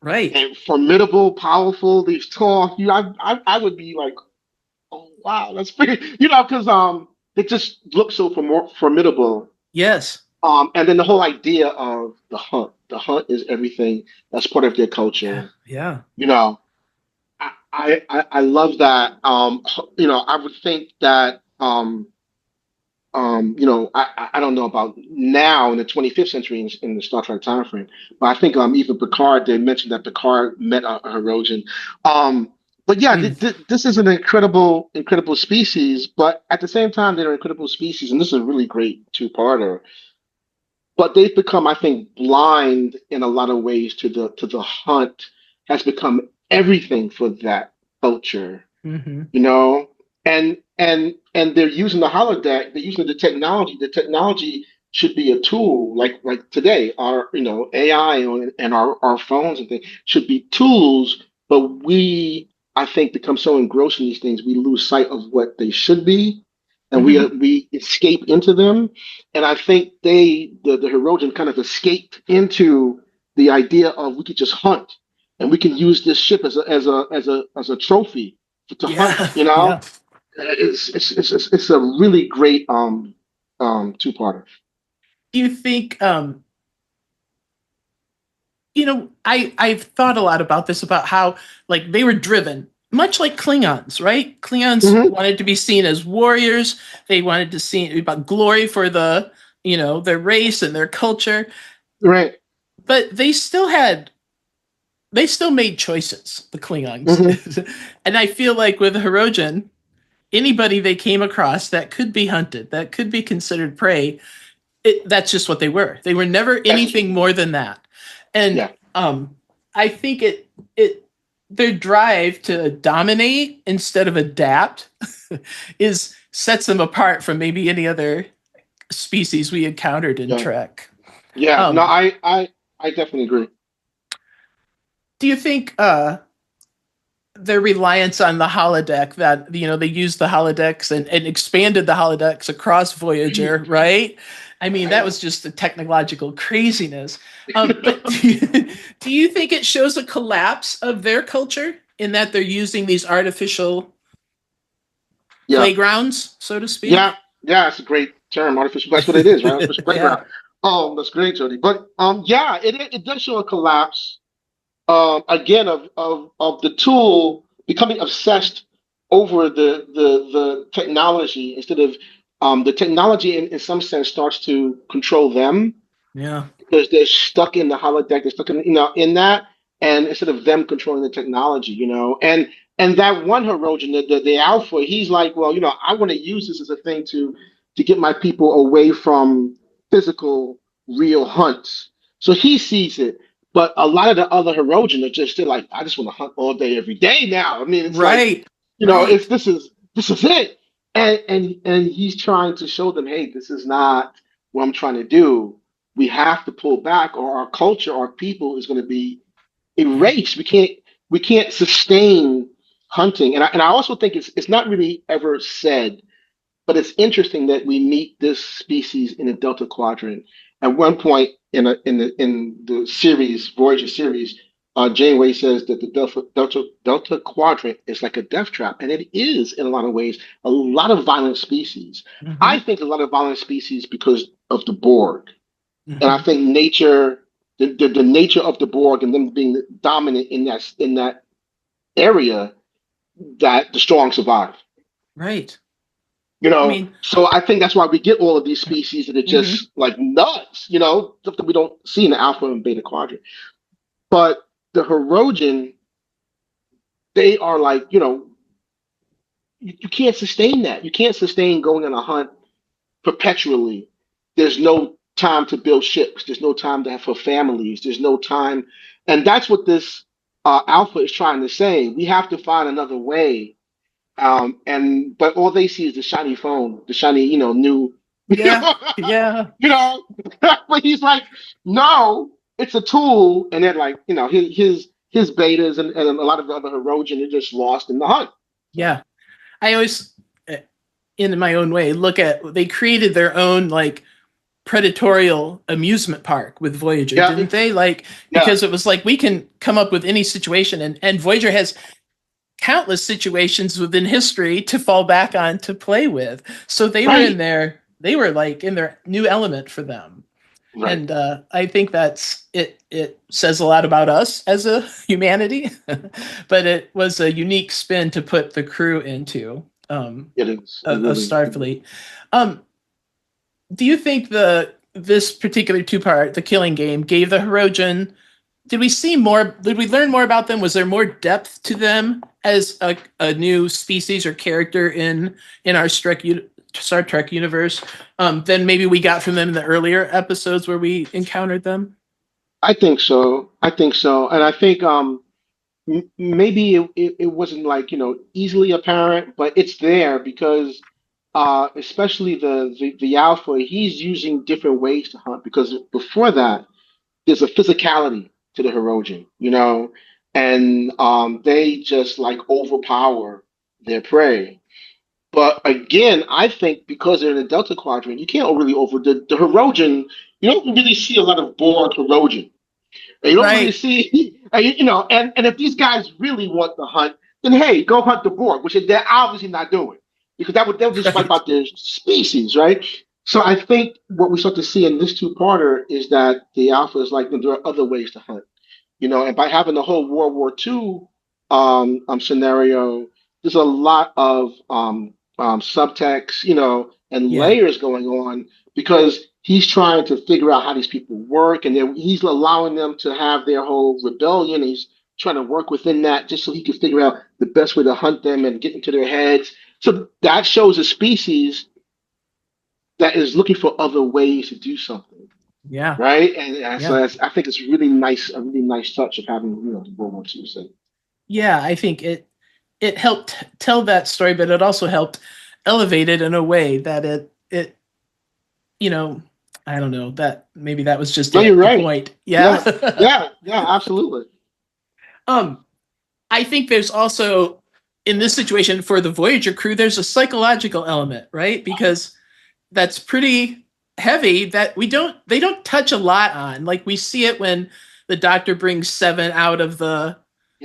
Right. And formidable, powerful. These tall. I would be like, oh wow, that's pretty. Because they just look so formidable. Yes. And then the whole idea of the hunt. The hunt is everything. That's part of their culture. Yeah. I love that. I would think that. I don't know about now in the 25th century in the Star Trek time frame, but I think even Picard, they mentioned that Picard met a Hirogen. But yeah, this is an incredible species, but at the same time, they're an incredible species, and this is a really great 2-parter. But they've become, I think, blind in a lot of ways to the hunt has become everything for that culture, and and they're using the holodeck. They're using the technology. The technology should be a tool, like today, our AI and our phones and things should be tools. But we, I think, become so engrossed in these things, we lose sight of what they should be, and Mhm. we escape into them. And I think the Hirogen kind of escaped into the idea of we could just hunt, and we can use this ship as a trophy to hunt. Yeah, yeah. It's a really great two-parter. Do you think I've thought a lot about this, about how like they were driven much like Klingons, right? Klingons Hmm. wanted to be seen as warriors. They wanted to see about glory for their race and their culture, Right. but they still made choices, the Klingons. Hmm. And I feel like with Hirogen, anybody they came across that could be hunted, that could be considered prey, that's just what they were. They were never anything more than that. And Yeah. I think it their drive to dominate instead of adapt is sets them apart from maybe any other species we encountered in Yeah. Trek. Yeah. No, Um, I definitely agree. do you think their reliance on the holodeck, that they used the holodecks and expanded the holodecks across Voyager, right? I mean, that was just a technological craziness. But do you think it shows a collapse of their culture in that they're using these artificial Yeah. playgrounds, so to Yeah. speak? Yeah. It's a great term, artificial. That's what it is, right? Artificial Yeah. playground. Oh, that's great, Jody. But yeah, it does show a collapse again of the tool becoming obsessed over the technology instead of the technology in some sense starts to control them Yeah. because they're stuck in the holodeck, they're stuck in that, and instead of them controlling the technology, and that one Hirogen, the alpha, he's like, well, I want to use this as a thing to get my people away from physical real hunts. So he sees it. But a lot of the other Hirogen are just still like, I just want to hunt all day, every day now. I mean, it's like, Right. Right. it's this is it. And he's trying to show them, hey, this is not what I'm trying to do. We have to pull back, or our culture, our people is going to be Yeah. erased. We can't sustain hunting. And I also think it's not really ever said, but it's interesting that we meet this species in the Delta Quadrant. At one point in the series, Voyager series, Janeway says that the Delta Quadrant is like a death trap, and it is in a lot of ways. A lot of violent species. I Hmm. think a lot of violent species because of the Borg, and I Hmm. think the nature of the Borg and them being dominant in that area, that the strong survive. Right. I mean, So I think that's why we get all of these species that are mhm. just like nuts, stuff that we don't see in the alpha and beta quadrant. But the Hirogen, they are like, you can't sustain that. You can't sustain going on a hunt perpetually. There's no time to build ships. There's no time to have for families. There's no time, and that's what this alpha is trying to say. We have to find another way. But all they see is the shiny phone, the shiny, new, Yeah. Yeah. you know. But he's like, no, it's a tool, and then like, his betas and a lot of the other Hirogen are just lost in the hunt. So Yeah. I always, uh, in my own way, look at they created their own like predatorial amusement park with Voyager, yeah, didn't they? Like, yeah, because it was like we can come up with any situation, and Voyager has countless situations within history to fall back on to play with. So right, they were like in their new element for them. right. And I think that's it. It says a lot about us as a humanity, but it was a unique spin to put the crew into It is. It of really. Starfleet. Um, do you think this particular two part, the Killing Game, gave the Hirogen? Did we see more? Did we learn more about them? Was there more depth to them as a new species or character in our Star Trek universe than maybe we got from them in the earlier episodes where we encountered them? I think so. I think so, and I think maybe it wasn't like, easily apparent, but it's there because especially the alpha, he's using different ways to hunt because before that, there's a physicality to the Hirogen, and they just like overpower their prey. But again, I think because they're in the Delta Quadrant, you can't really over the Hirogen. You don't really see a lot of Borg Hirogen. And you don't really Right. see, and if these guys really want to hunt, then hey, go hunt the Borg, which they're obviously not doing because they'll just wipe Right. out their species, right? So I think what we start to see in this two-parter is that the Alpha is like there are other ways to hunt, and by having the whole World War II scenario, there's a lot of subtext, and Yeah. layers going on because he's trying to figure out how these people work, and then he's allowing them to have their whole rebellion. He's trying to work within that just so he can figure out the best way to hunt them and get into their heads. So that shows a species that is looking for other ways to do something, Yeah. right? And so Yeah. I think it's really nice, a really nice touch of having the World War II. So Yeah. I think it helped tell that story, but it also helped elevate it in a way that it you know I don't know that maybe that was just no, you're it the right. point. Yeah, Yeah. yeah, absolutely. um I think there's also in this situation for the Voyager crew there's a psychological element, right? Because that's pretty heavy that they don't touch a lot on. Like we see it when the doctor brings Seven out of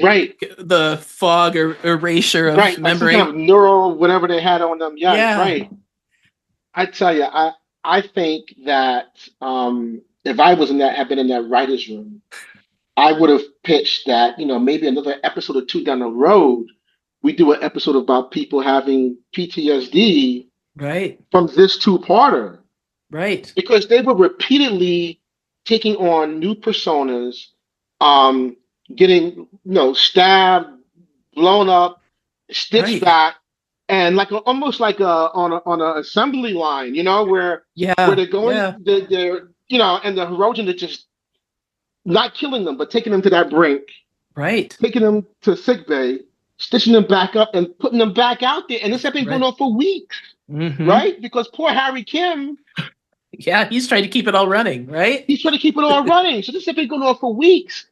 Right, the fog or erasure of right. Like some kind memory. of neural whatever they had on them. Yeah, Yeah. right. I tell you, I think that if I was in that, had been in that writers' room, I would have pitched that, maybe another episode or two down the road, we do an episode about people having PTSD Right. from this two-parter Right. because they were repeatedly taking on new personas, um, getting, stabbed, blown up, stitched Right. back, and like almost like on an assembly line, where Yeah. they're going, Yeah. they're and the Hirogen are just not killing them, but taking them to that brink, Right. taking them to sick bay, stitching them back up, and putting them back out there. And this has been going Right. on for weeks, Mm-hmm. right? Because poor Harry Kim, Yeah, he's trying to keep it all running, right? he's trying to keep it all running. So this has been going on for weeks.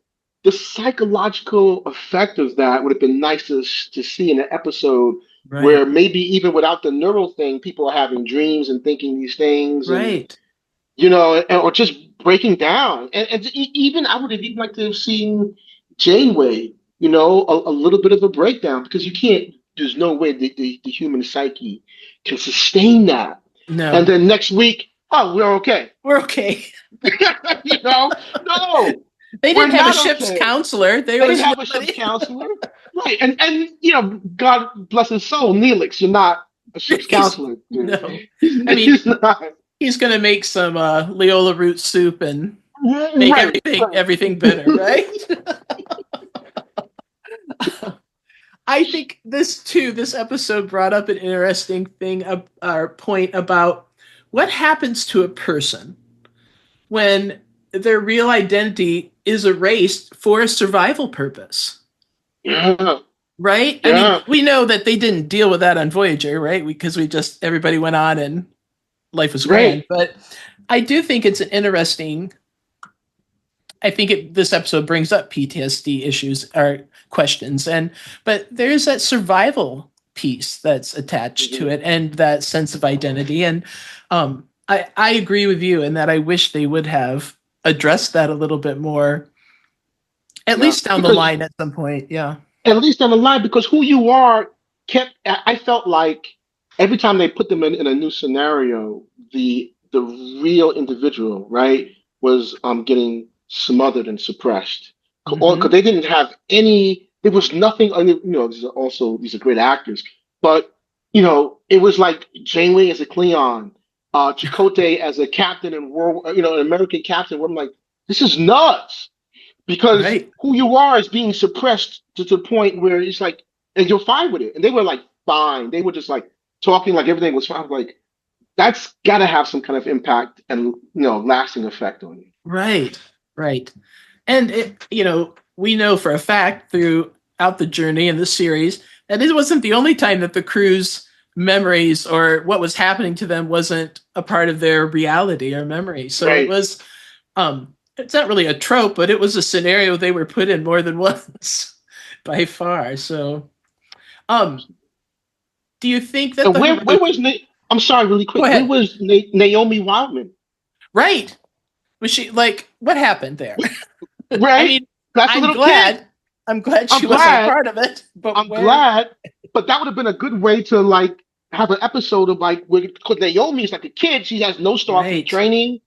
The psychological effect of that would have been nice to see in an episode where Right. maybe even without the neural thing, people are having dreams and thinking these things, and Right. or just breaking down. And even I would have even liked to have seen Janeway, a little bit of a breakdown because you can't. There's no way the human psyche can sustain that. And No. then next week, oh, we're okay. We're okay. No, They we're didn't have a not ship's okay. counselor. There They didn't was have a ship's nobody. counselor, right? And God bless his soul, Neelix, you're not a ship's He's counselor, dude. no. I mean, He's not. he's gonna make some Leola root soup and make Right, right. everything better, right? I think this episode brought up an interesting thing, our point about what happens to a person when their real identity is erased for a survival purpose, Yeah, right? I mean, yeah. we know that they didn't deal with that on Voyager, right? Because everybody went on and life was grand. Right. But I do think it's an interesting. I think this episode brings up PTSD issues or questions, but there's that survival piece that's attached to Mhm. it, and that sense of identity. And I agree with you in that I wish they would have addressed that a little bit more, at Yeah. least down the Because line at some point. Yeah. at least on the line, because who you are kept. I felt like every time they put them in a new scenario, the real individual, right, was getting smothered and suppressed. Because Mm-hmm. they didn't have any. There was nothing. These are great actors, but it was like Janeway as a Cleon, Chakotay as a captain in World, an American captain. Where I'm like, this is nuts because Right. who you are is being suppressed to the point where it's like, and you're fine with it. And they were like fine. They were just like talking like everything was fine. Like that's got to have some kind of impact and lasting effect on you. Right. Right. And we know for a fact through throughout the journey in the series, and it wasn't the only time that the crew's memories or what was happening to them wasn't a part of their reality or memory. So it Right. was, it's not really a trope, but it was a scenario they were put in more than once by far. So, do you think that And the where was I'm sorry, really Go quick. Where ahead. was Naomi Wildman? Right? Was she like what happened there? I Right? mean, That's a I'm little kid. glad. I'm glad I'm she wasn't a glad. part of it. But I'm where? glad. But that would have been a good way to like have an episode of like because Naomi is like a kid. She has no Starfleet Right. training,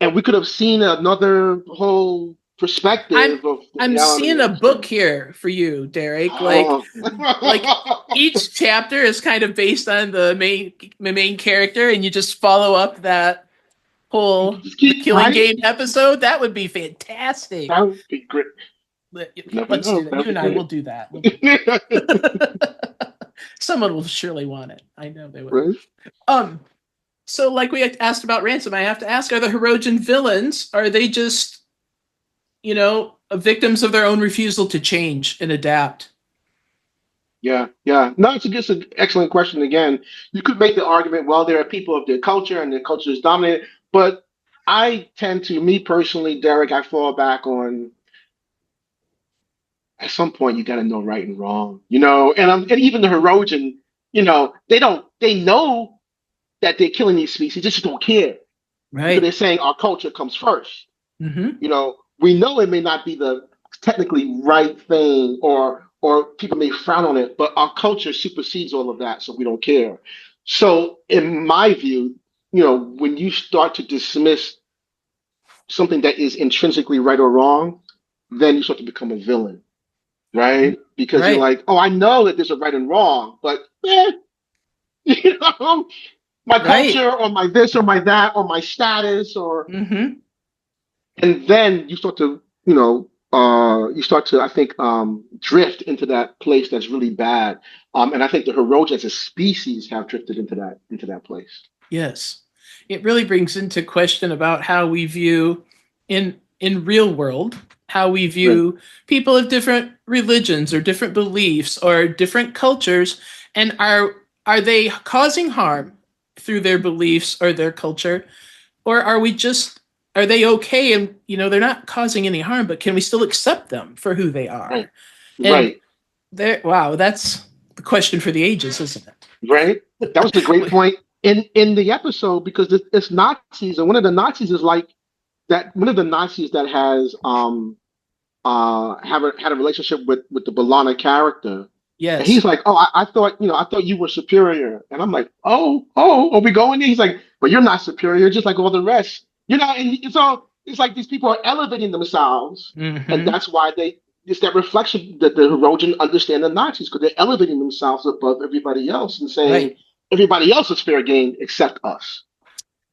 and we could have seen another whole I'm perspective of the I'm reality seeing of a the book story. here for you, Derek. Oh. Like each chapter is kind of based on the main character, and you just follow up that whole Just the keep Killing right. Game episode. That would be fantastic. That would be great. Never Let's do know. that. You That'd be and I will great. do that. We'll do that. Someone will surely want it. I know they will. Right? So like we asked about Ransom, I have to ask: are the Hirogen villains? Are they just victims of their own refusal to change and adapt? Yeah, yeah. No, it's an excellent question. Again, you could make the argument, well, there are people of their culture and their culture is dominant, but I tend to, me personally, Derek, I fall back on at some point you got to know right and wrong, and even the Hirogen, they know that they're killing these species, they just don't care because they're Right. saying our culture comes first. Mm-hmm. We know it may not be the technically right thing or people may frown on it, but our culture supersedes all of that, so we don't care. So in my view, when you start to dismiss something that is intrinsically right or wrong, then you start to become a villain, right? Because you're Right. like, oh, I know that there's a right and wrong, but you know, my Right. culture or my this or my that or my status or Mm-hmm. and then you start to, I think, drift into that place that's really bad. And I think the Hiroji as a species have drifted into that place. Yes. It really brings into question about how we view in real world, how we Right, view people of different religions or different beliefs or different cultures, and are they causing harm through their beliefs or their culture, or are they okay, and they're not causing any harm, but can we still accept them for who they right, are? And right, there, wow, that's the question for the ages, isn't right. That was a great it? point in the episode because it's Nazis, and one of the Nazis is like that. One of the Nazis that has had a relationship with the Balana character. And he's Yes. like, oh, I thought you were superior. And I'm like, oh, are we going there? He's like, but you're not superior, just like all the rest. And so it's like these people are elevating themselves, and Hmm. that's why it's that reflection that the Herodian understand the Nazis, because they're elevating themselves above everybody else and saying Right. everybody else is fair game except us.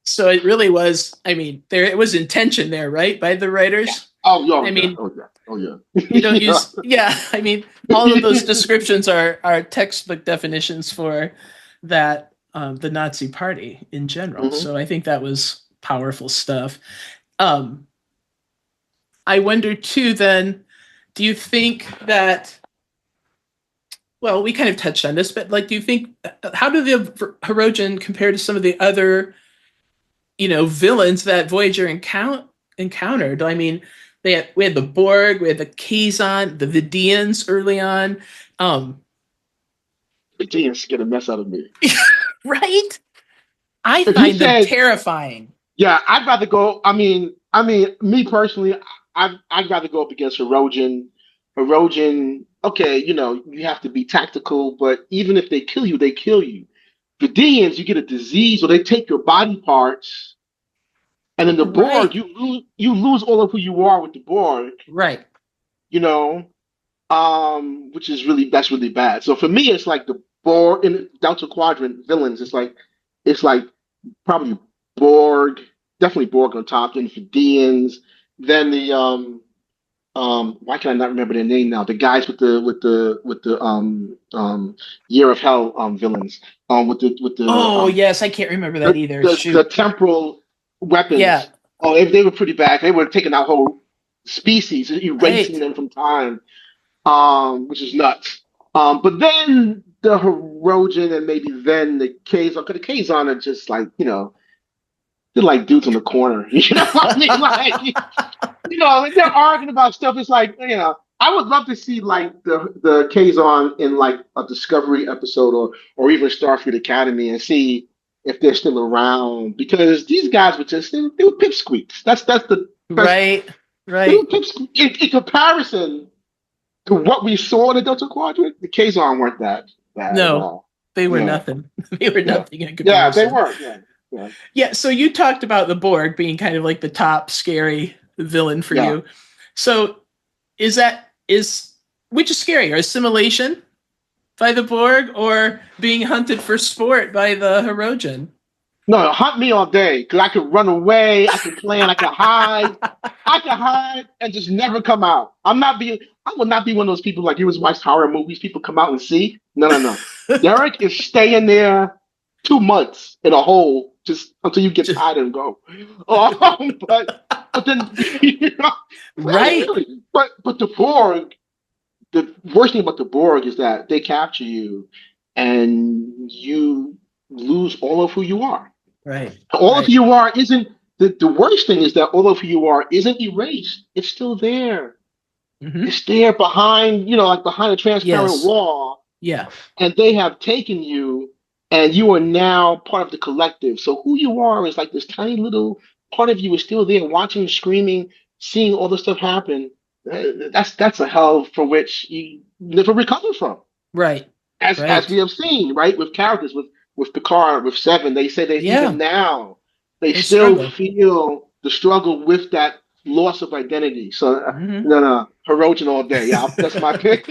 So it really was, I mean, there it was intention there, right? By the Yeah. writers. Oh, yeah, I oh, yeah, mean, oh, yeah, oh, you don't yeah. use yeah, I mean, all of those descriptions are textbook definitions for that the Nazi party in general. Hmm. So I think that was powerful stuff. Um I wonder too then, do you think that well, we kind of touched on this, but like do you think how do the Hirogen compare to some of the other villains that Voyager encountered? I mean, we had the Borg, we had the Kazon, the Vidians early on. Um, The DNC get a mess out of me. right? I If you find them said, terrifying. yeah, I'd rather go. Me personally, I'd rather go up against Hirogen. Hirogen, okay, you have to be tactical, but even if they kill you, they kill you. Vidians, you get a disease, or they take your body parts, and then the Borg, Right. you lose all of who you are with the Borg. Right. You know, which is that's really bad. So for me, it's like the Borg in Delta Quadrant villains. It's like probably Borg, definitely Borg on top, then Fidians, then the why can I not remember their name now? The guys with the Year of Hell villains Oh yes, I can't remember that either. the Shoot. temporal Yeah. weapons. Oh, they were pretty bad. They were taking out whole species, erasing Right. them from time. which is nuts. But then the Hirogen and maybe then the Kazon, because the Kazon are just like, they're like dudes on the corner. You know what I mean? Like, they're arguing about stuff. It's like, I would love to see like the Kazon in like a Discovery episode or even Starfleet Academy and see if they're still around, because these guys were just they were pipsqueaks. That's the best. Right. They were pipsqueaks. In comparison to what we saw in the Delta Quadrant, the Kazon weren't that bad at all. They were nothing. They were nothing in comparison. Yeah, they weren't. Yeah. So you talked about the Borg being kind of like the top scary villain for you. So which is scarier, assimilation by the Borg or being hunted for sport by the Hirogen? No, hunt me all day, because I could run away, I could plan, I could hide. I could hide and just never come out. I will not be one of those people like you always watch horror movies, people come out and see. No. Derek is staying there 2 months in a hole just until you get tired and go. But then right. Really. But the Borg, the worst thing about the Borg is that they capture you and you lose all of who you are. Right. All of who you are isn't the worst thing is that all of who you are isn't erased. It's still there. Mm-hmm. It's there behind, like behind a transparent wall. Yeah. And they have taken you and you are now part of the collective. So who you are is like this tiny little part of you is still there, watching, screaming, seeing all this stuff happen. That's a hell for which you never recover from. Right. As we have seen, right, with characters, with Picard, with Seven, they say that even now they still feel the struggle with that loss of identity. So no, Hirogen all day. Yeah, that's my pick.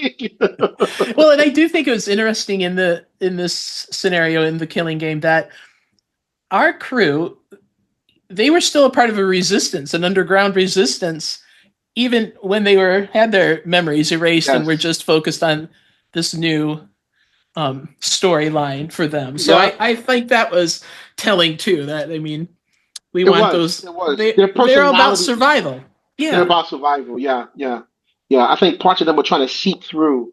Well, and I do think it was interesting in this scenario in the Killing Game that our crew, they were still a part of a resistance, an underground resistance, even when they had their memories erased and were just focused on this new storyline for them. So I think that was telling too. That we want those. They're about survival. Yeah, they're about survival. Yeah. I think parts of them were trying to seep through.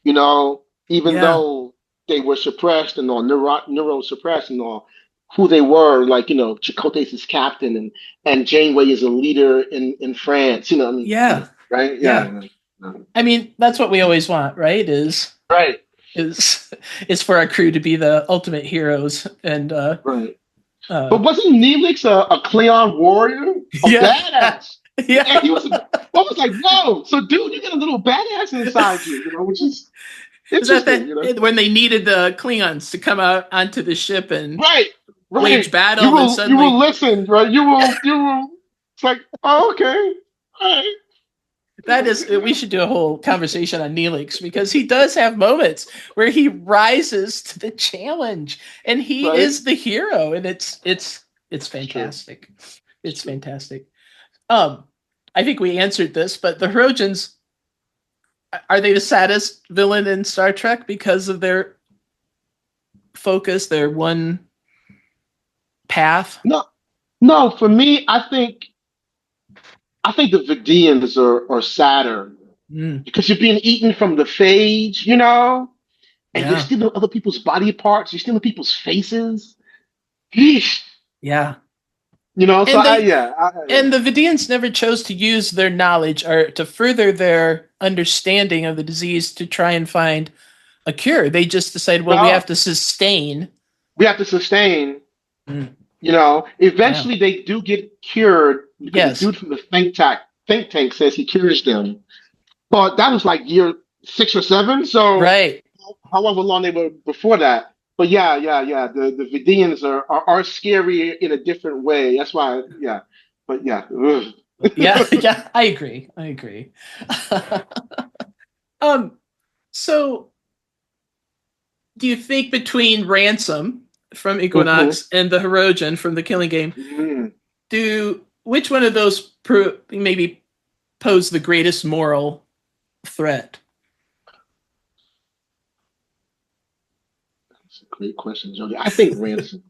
Even though they were suppressed and all, neuro suppressed and all, who they were, like Chakotay's his captain and Janeway is a leader in France. Yeah. Right. Yeah. That's what we always want, right? Is for our crew to be the ultimate heroes and right. But wasn't Neelix a Klingon warrior? Badass. Yeah. And he was like, whoa, so dude, you got a little badass inside you, which is interesting. When they needed the Klingons to come out onto the ship and wage battle, you will listen, right? You will it's like, oh, okay. All right. We should do a whole conversation on Neelix, because he does have moments where he rises to the challenge and he is the hero, and it's fantastic. It's fantastic. I think we answered this, but the Hirogens, are they the saddest villain in Star Trek because of their focus, their one path? No, for me, I think the Vidians are sadder because you're being eaten from the phage, and you're stealing other people's body parts, you're stealing people's faces. Yeesh. Yeah. And the Vidians never chose to use their knowledge or to further their understanding of the disease to try and find a cure. They just decided, we have to sustain. Eventually they do get cured. Because the dude from the think tank says he cures them. But that was like year 6 or 7. So however long they were before that. But the Vidians are scary in a different way. That's why, But yeah, I agree. So do you think between Ransom from Equinox and the Hirogen from the Killing Game, which one of those maybe pose the greatest moral threat? That's a great question, Jodi. I think Ransom.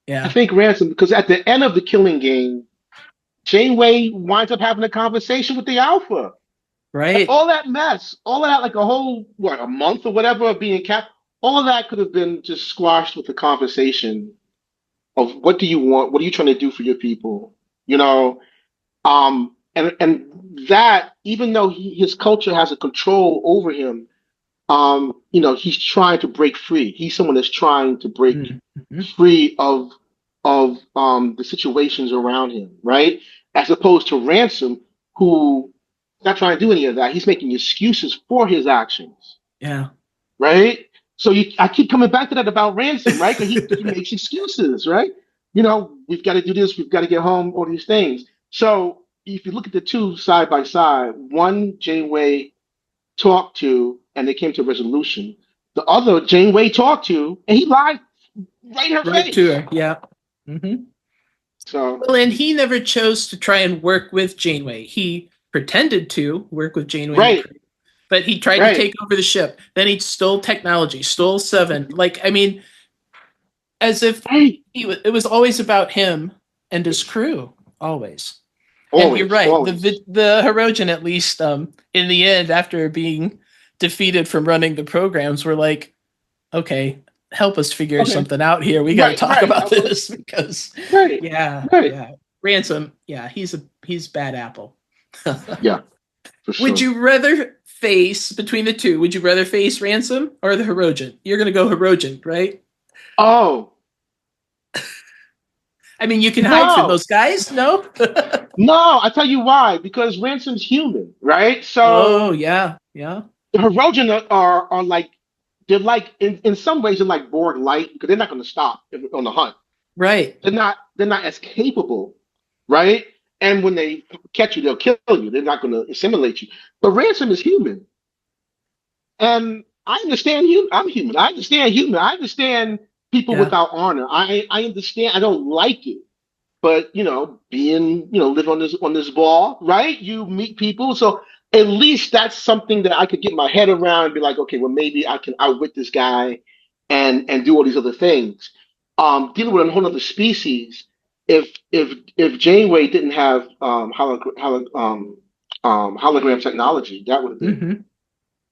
I think Ransom, because at the end of the Killing Game, Janeway winds up having a conversation with the Alpha. Right. All that mess, all of that, like a whole a month or whatever of being capped, all of that could have been just squashed with the conversation of what do you want, what are you trying to do for your people, you know? And that even though his culture has a control over him, he's trying to break free. He's someone that's trying to break Mm-hmm. free of the situations around him, right? As opposed to Ransom, who not trying to do any of that. He's making excuses for his actions, Yeah. right? So I keep coming back to that about Ransom, right? Because he makes excuses, right? We've got to do this, we've got to get home, all these things. So if you look at the two side by side, one Janeway talked to and they came to a resolution. The other Janeway talked to and he lied right in her Right to face. her. Yeah. Mm-hmm. So Well, and he never chose to try and work with Janeway. He pretended to work with Janeway and the right, crew, but he tried to right, take over the ship. Then he stole technology, stole Seven. Like, I mean, as if right. it was always about him and his crew, always. And you're Always, right. always. The Hirogen, at least, in the end, after being defeated from running the programs, were like, okay, help us figure Okay. something out here. We got to Right, talk right. about this because, Right, yeah, right. yeah. Ransom, yeah, he's bad apple. Yeah, for sure. Would you rather face between the two? Would you rather face Ransom or the Hirogen? You're gonna go Hirogen, right? Oh, I mean, you can hide from no. those guys, no? No, I tell you why. Because Ransom's human, right? Oh So yeah, yeah, the Hirogen are like they're like in some ways they're like Borg light because they're not going to stop on the hunt. right. They're not as capable, right? And when they catch you, they'll kill you. They're not going to assimilate you. But Ransom is human, and I understand human. I'm human. I understand human. I understand people Yeah, without honor. I understand. I don't like it. But being live on this ball, right? You meet people, so at least that's something that I could get my head around and be like, okay, well maybe I can outwit this guy and do all these other things. Dealing with a whole other species, if Janeway didn't have hologram technology, that would have been mm-hmm.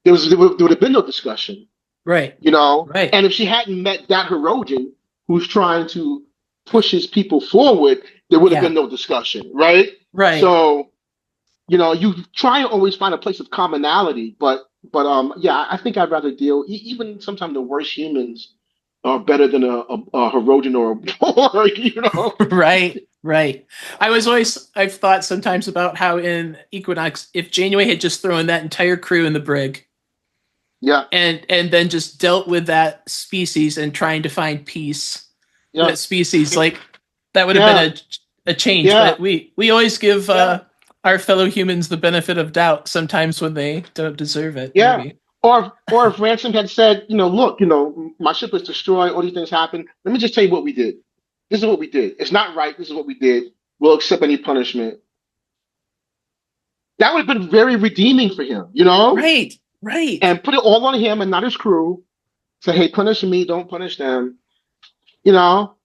there would have been no discussion, Right, you know. right. And if she hadn't met that Hirogen who's trying to push his people forward, there would have Yeah, been no discussion, right? right. So, you try and always find a place of commonality, but yeah, I think I'd rather deal. Even sometimes the worst humans are better than a Hirogen or a Borg, Right, right. I've thought sometimes about how in Equinox, if Janeway had just thrown that entire crew in the brig Yeah, and then just dealt with that species and trying to find peace with yeah, that species, like that would have yeah, been a change. yeah, But we always give yeah. our fellow humans the benefit of doubt sometimes when they don't deserve it, Yeah. maybe. Or if Ransom had said, look, my ship was destroyed, all these things happened. Let me just tell you what we did. This is what we did. It's not right. This is what we did. We'll accept any punishment. That would have been very redeeming for him, Right, right. and put it all on him and not his crew. Say, hey, punish me, don't punish them. You know,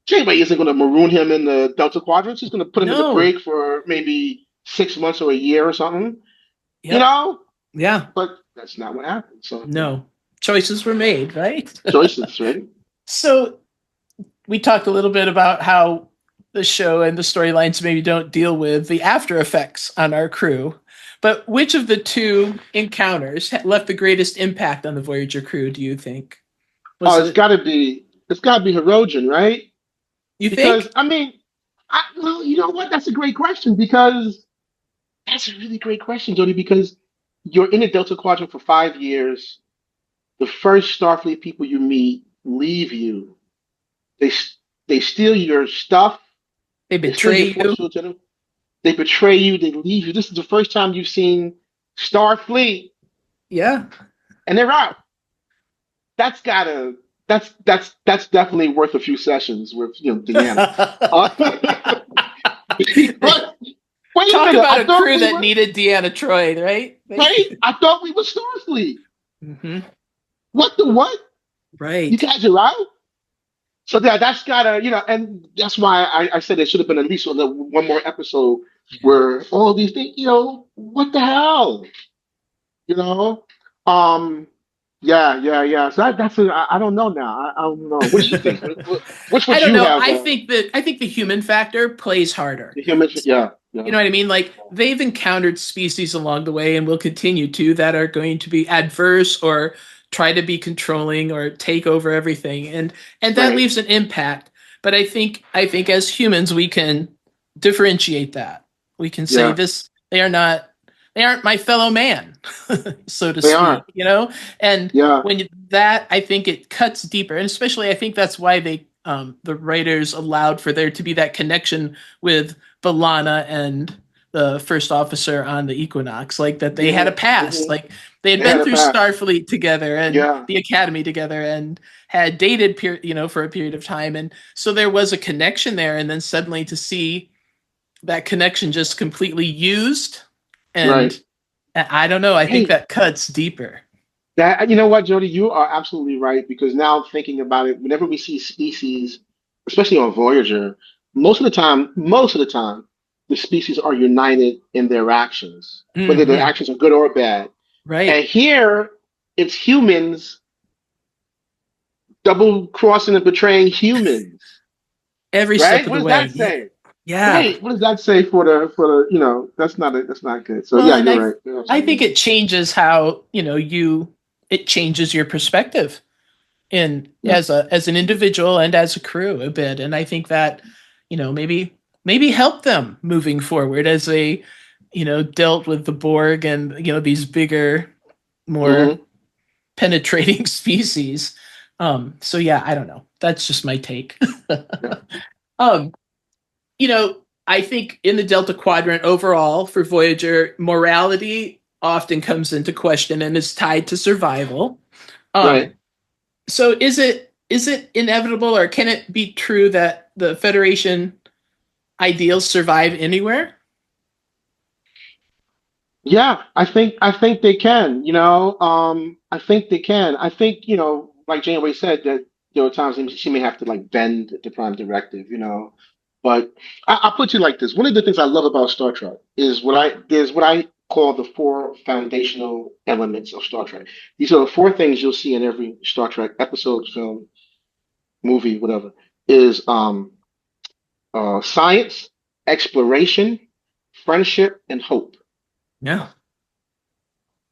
Janeway isn't going to maroon him in the Delta Quadrant. She's going to put him in the No. brig for maybe 6 months or a year or something, you Yep. know, Yeah. but that's not what happened. So, No. Choices were made, right? choices, right? So we talked a little bit about how the show and the storylines maybe don't deal with the after effects on our crew. But which of the two encounters left the greatest impact on the Voyager crew, do you think? Was Oh, it's it, got to be Hirogen, right? you Because think? I mean, well, you know what? That's a great question because that's a really great question, Jody. Because you're in the Delta Quadrant for 5 years. The first Starfleet people you meet leave you. They they steal your stuff. They They steal your betray force you? field to them. They betray you. They leave you. This is the first time you've seen Starfleet, Yeah. and they're out. That's gotta. That's definitely worth a few sessions with Deanna. But wait a Talk minute. about I a thought crew we that were needed Deanna Troy, right? right. I thought we were Starfleet. Hmm. What the what? You Right. guys are out. So that's gotta, and that's why I said there should have been at least one more episode where all these things, what the hell, you know? Um, yeah. So I don't know now. I don't know. What do you think? Which I would don't you know. have? I think the human factor plays harder. The human? Yeah, You yeah, know what I mean? Like they've encountered species along the way and will continue to that are going to be adverse or try to be controlling or take over everything. And that right, leaves an impact. But I think as humans we can differentiate that. We can say yeah, this they aren't my fellow man, so to they are. speak, you know? And Yeah, that I think it cuts deeper. And especially I think that's why the writers allowed for there to be that connection with B'Elanna and the first officer on the Equinox, like that they had a past, hmm like they had they had been a through pass. Starfleet together and Yeah, the Academy together and had dated, for a period of time, and so there was a connection there. And then suddenly to see that connection just completely used, right. and I don't know, I think Hey, that cuts deeper. that you know what, Jody, you are absolutely right because now thinking about it, whenever we see species, especially on Voyager, most of the time, the species are united in their actions, whether their Hmm. actions are good or bad. And Right, here, it's humans double crossing and betraying humans, every step right? of What the does way. that say? Yeah. Right? What does that say for the that's not good. So Well, yeah, and you're right. You're I absolutely think right. it changes how, it changes your perspective in Yeah. as an individual and as a crew a bit. And I think that, maybe help them moving forward as they, dealt with the Borg and, these bigger, more hmm penetrating species. So yeah, I don't know. That's just my take. Yeah. um, I think in the Delta Quadrant overall for Voyager, morality often comes into question and is tied to survival. Um, Right. so is it inevitable or can it be true that the Federation ideals survive anywhere? Yeah, I think they can. I think they can. I think like Janeway said, that there are times when she may have to like bend the Prime Directive. But I'll put it like this: one of the things I love about Star Trek is what I call the four foundational elements of Star Trek. These are the four things you'll see in every Star Trek episode, film, movie, whatever. Is science, exploration, friendship, and hope. Yeah.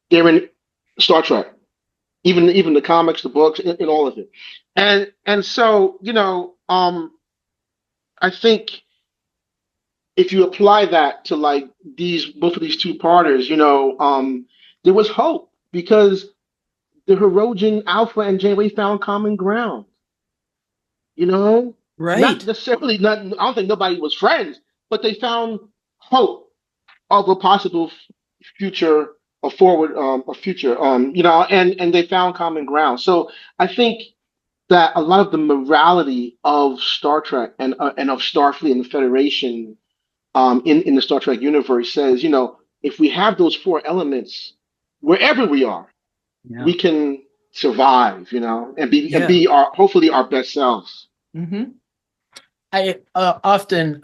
They're in Star Trek. Even the comics, the books, and all of it. And so I think if you apply that to like these both of these two parters, there was hope because the Hirogen Alpha and Janeway found common ground. You know, not Right. necessarily not. I don't think nobody was friends, but they found hope of a possible future, a future, and they found common ground. So I think that a lot of the morality of Star Trek and of Starfleet and the Federation in the Star Trek universe says, if we have those four elements wherever we are, Yeah. we can survive, and Yeah. be our hopefully our best selves. Hmm. I often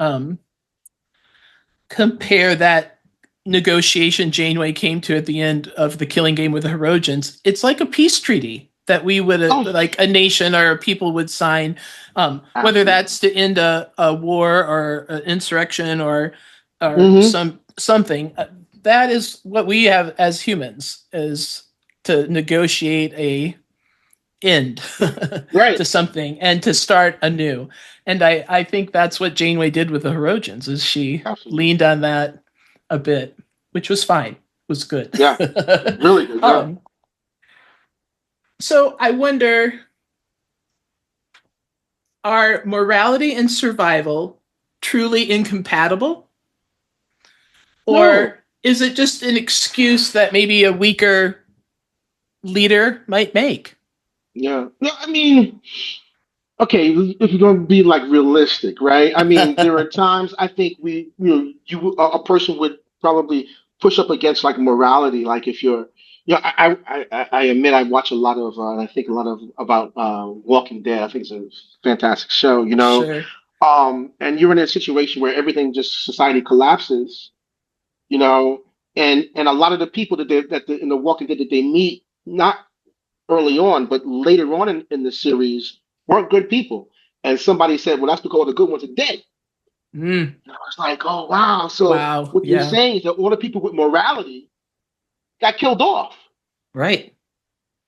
compare that negotiation Janeway came to at the end of the Killing Game with the Hirogens. It's like a peace treaty that we would Oh, like a nation or people would sign, whether absolutely. that's to end a war or an insurrection or Hmm something. That is what we have as humans, is to negotiate a end Right. to something and to start anew. And I think that's what Janeway did with the Hirogens, is she Absolutely. leaned on that a bit, which was fine, was good. Yeah. Really good. Yeah. um, so I wonder, are morality and survival truly incompatible? No. Or is it just an excuse that maybe a weaker leader might make? Yeah. No, I mean, okay, if you're going to be like realistic, right? I mean, there are times I think a person would probably push up against like morality. Like if you're, I admit I watch a lot of, I think a lot of about Walking Dead. I think it's a fantastic show, Sure. and you're in a situation where everything just society collapses, you know, and a lot of the people in the Walking Dead that they meet, not early on, but later on in the series, weren't good people. And somebody said, well, that's because all the good ones are dead. Mm. And I was like, oh, wow. So Wow. what you're saying is that all the people with morality got killed off. Right.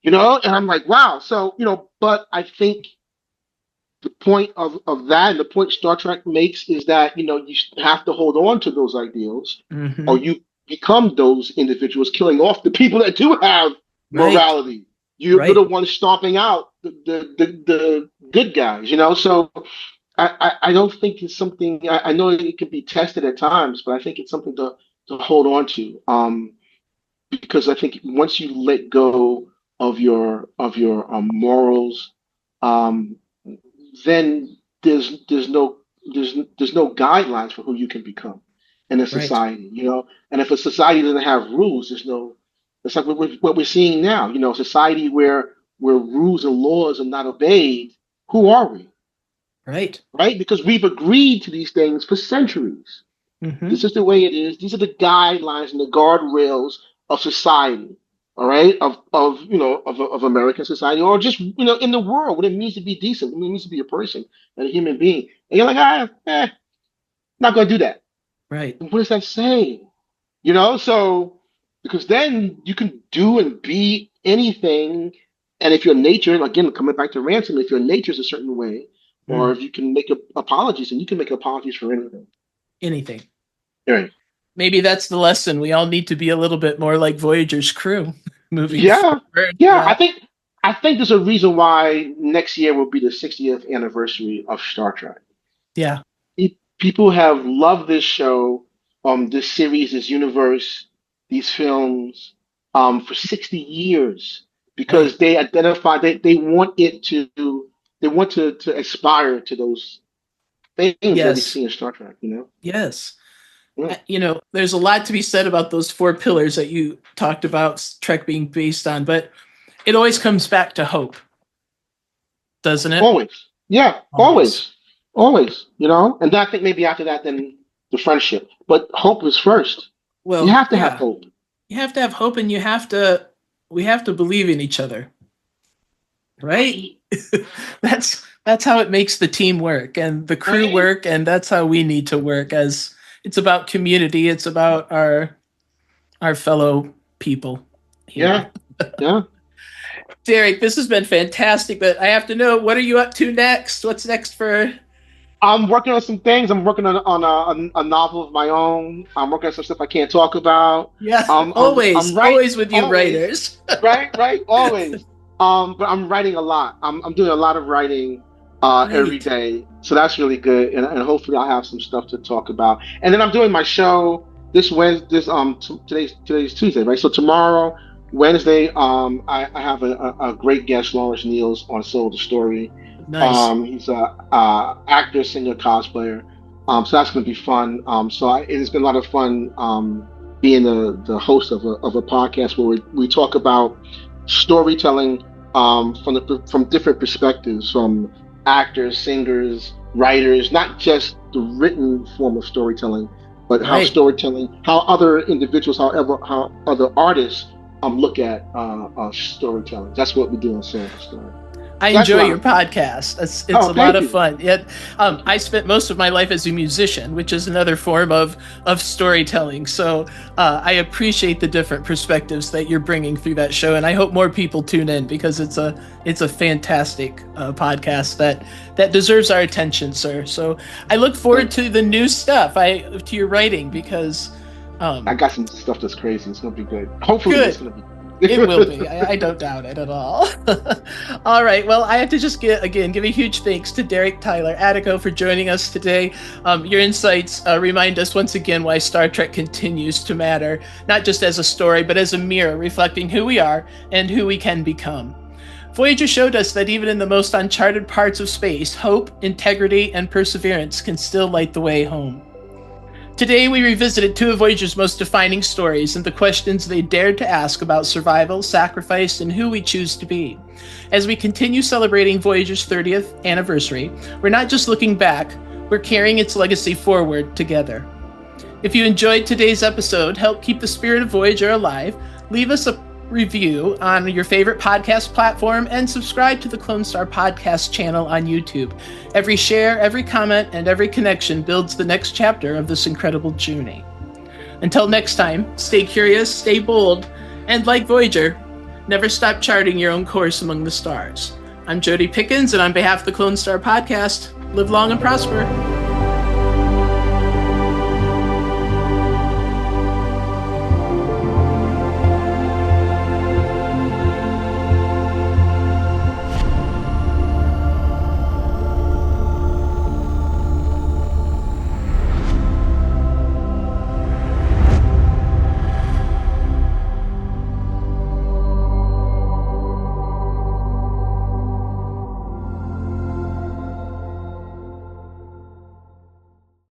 You know, and I'm like, wow. So, you know, but I think the point of that and the point Star Trek makes is that, you know, you have to hold on to those ideals or you become those individuals killing off the people that do have morality. You're the one stomping out the good guys, you know? So I don't think it's something, I know it can be tested at times, but I think it's something to hold on to. Because I think once you let go of your morals, then there's no guidelines for who you can become in a society, you know. And if a society doesn't have rules, there's no. It's like what we're seeing now, you know, a society where rules and laws are not obeyed. Who are we? Right. Because we've agreed to these things for centuries. This is the way it is. These are the guidelines and the guardrails of society. All right, of you know of American society, or just, you know, in the world, what it means to be decent, what it means to be a person and a human being. And you're like, not going to do that. Right. And what does that say? You know, so because then you can do and be anything, and if your nature, again, coming back to Ransom, if your nature is a certain way, or if you can make apologies, and you can make apologies for anything. Anything. Right. Maybe that's the lesson. We all need to be a little bit more like Voyager's crew moving forward. Yeah. I think there's a reason why next year will be the 60th anniversary of Star Trek. Yeah. People have loved this show, this series, this universe, these films, for 60 years because they identify they want to aspire to those things that we see in Star Trek, you know? Yes. You know, there's a lot to be said about those 4 pillars that you talked about Trek being based on, but it always comes back to hope, doesn't it? Always. Yeah, always, you know? And I think maybe after that, then the friendship. But hope is first. Well, you have to have hope. You have to have hope, and we have to believe in each other. Right? That's how it makes the team work and the crew work, and that's how we need to work. As it's about community, it's about our fellow people here. Yeah. Derek, this has been fantastic, but I have to know, what are you up to next? What's next for? I'm working on some things. I'm working on a novel of my own. I'm working on some stuff I can't talk about. Yeah, always with you writers. right, always. But I'm writing a lot. I'm doing a lot of writing every day, so that's really good. And hopefully I'll have some stuff to talk about. And then I'm doing my show this Wednesday. Today's Tuesday, right? So tomorrow, Wednesday, I have a great guest, Lawrence Neals, on Soul the Story. Nice. He's a actor, singer, cosplayer. So that's going to be fun. It has been a lot of fun being the host of a podcast where we talk about storytelling from different perspectives, from actors, singers, writers, not just the written form of storytelling, but how other individuals, how other artists look at storytelling. That's what we do on Soul the Story. I enjoy your podcast. It's a lot of fun. Yet, I spent most of my life as a musician, which is another form of storytelling. So I appreciate the different perspectives that you're bringing through that show, and I hope more people tune in because it's a fantastic podcast that deserves our attention, sir. So I look forward to the new stuff, to your writing, because I got some stuff that's crazy. It's gonna be good. Hopefully, it's gonna be good. It will be. I don't doubt it at all. All right. Well, I have to just give a huge thanks to Derek Attico for joining us today. Your insights remind us once again why Star Trek continues to matter, not just as a story, but as a mirror reflecting who we are and who we can become. Voyager showed us that even in the most uncharted parts of space, hope, integrity, and perseverance can still light the way home. Today, we revisited 2 of Voyager's most defining stories and the questions they dared to ask about survival, sacrifice, and who we choose to be. As we continue celebrating Voyager's 30th anniversary, we're not just looking back, We're carrying its legacy forward together. If you enjoyed today's episode, help keep the spirit of Voyager alive, leave us a review on your favorite podcast platform, and subscribe to the Clonestar Podcast channel on YouTube. Every share, every comment, and every connection builds the next chapter of this incredible journey. Until next time, stay curious, stay bold, and like Voyager, never stop charting your own course among the stars. I'm Jodi Pickens, and on behalf of the Clonestar Podcast, live long and prosper.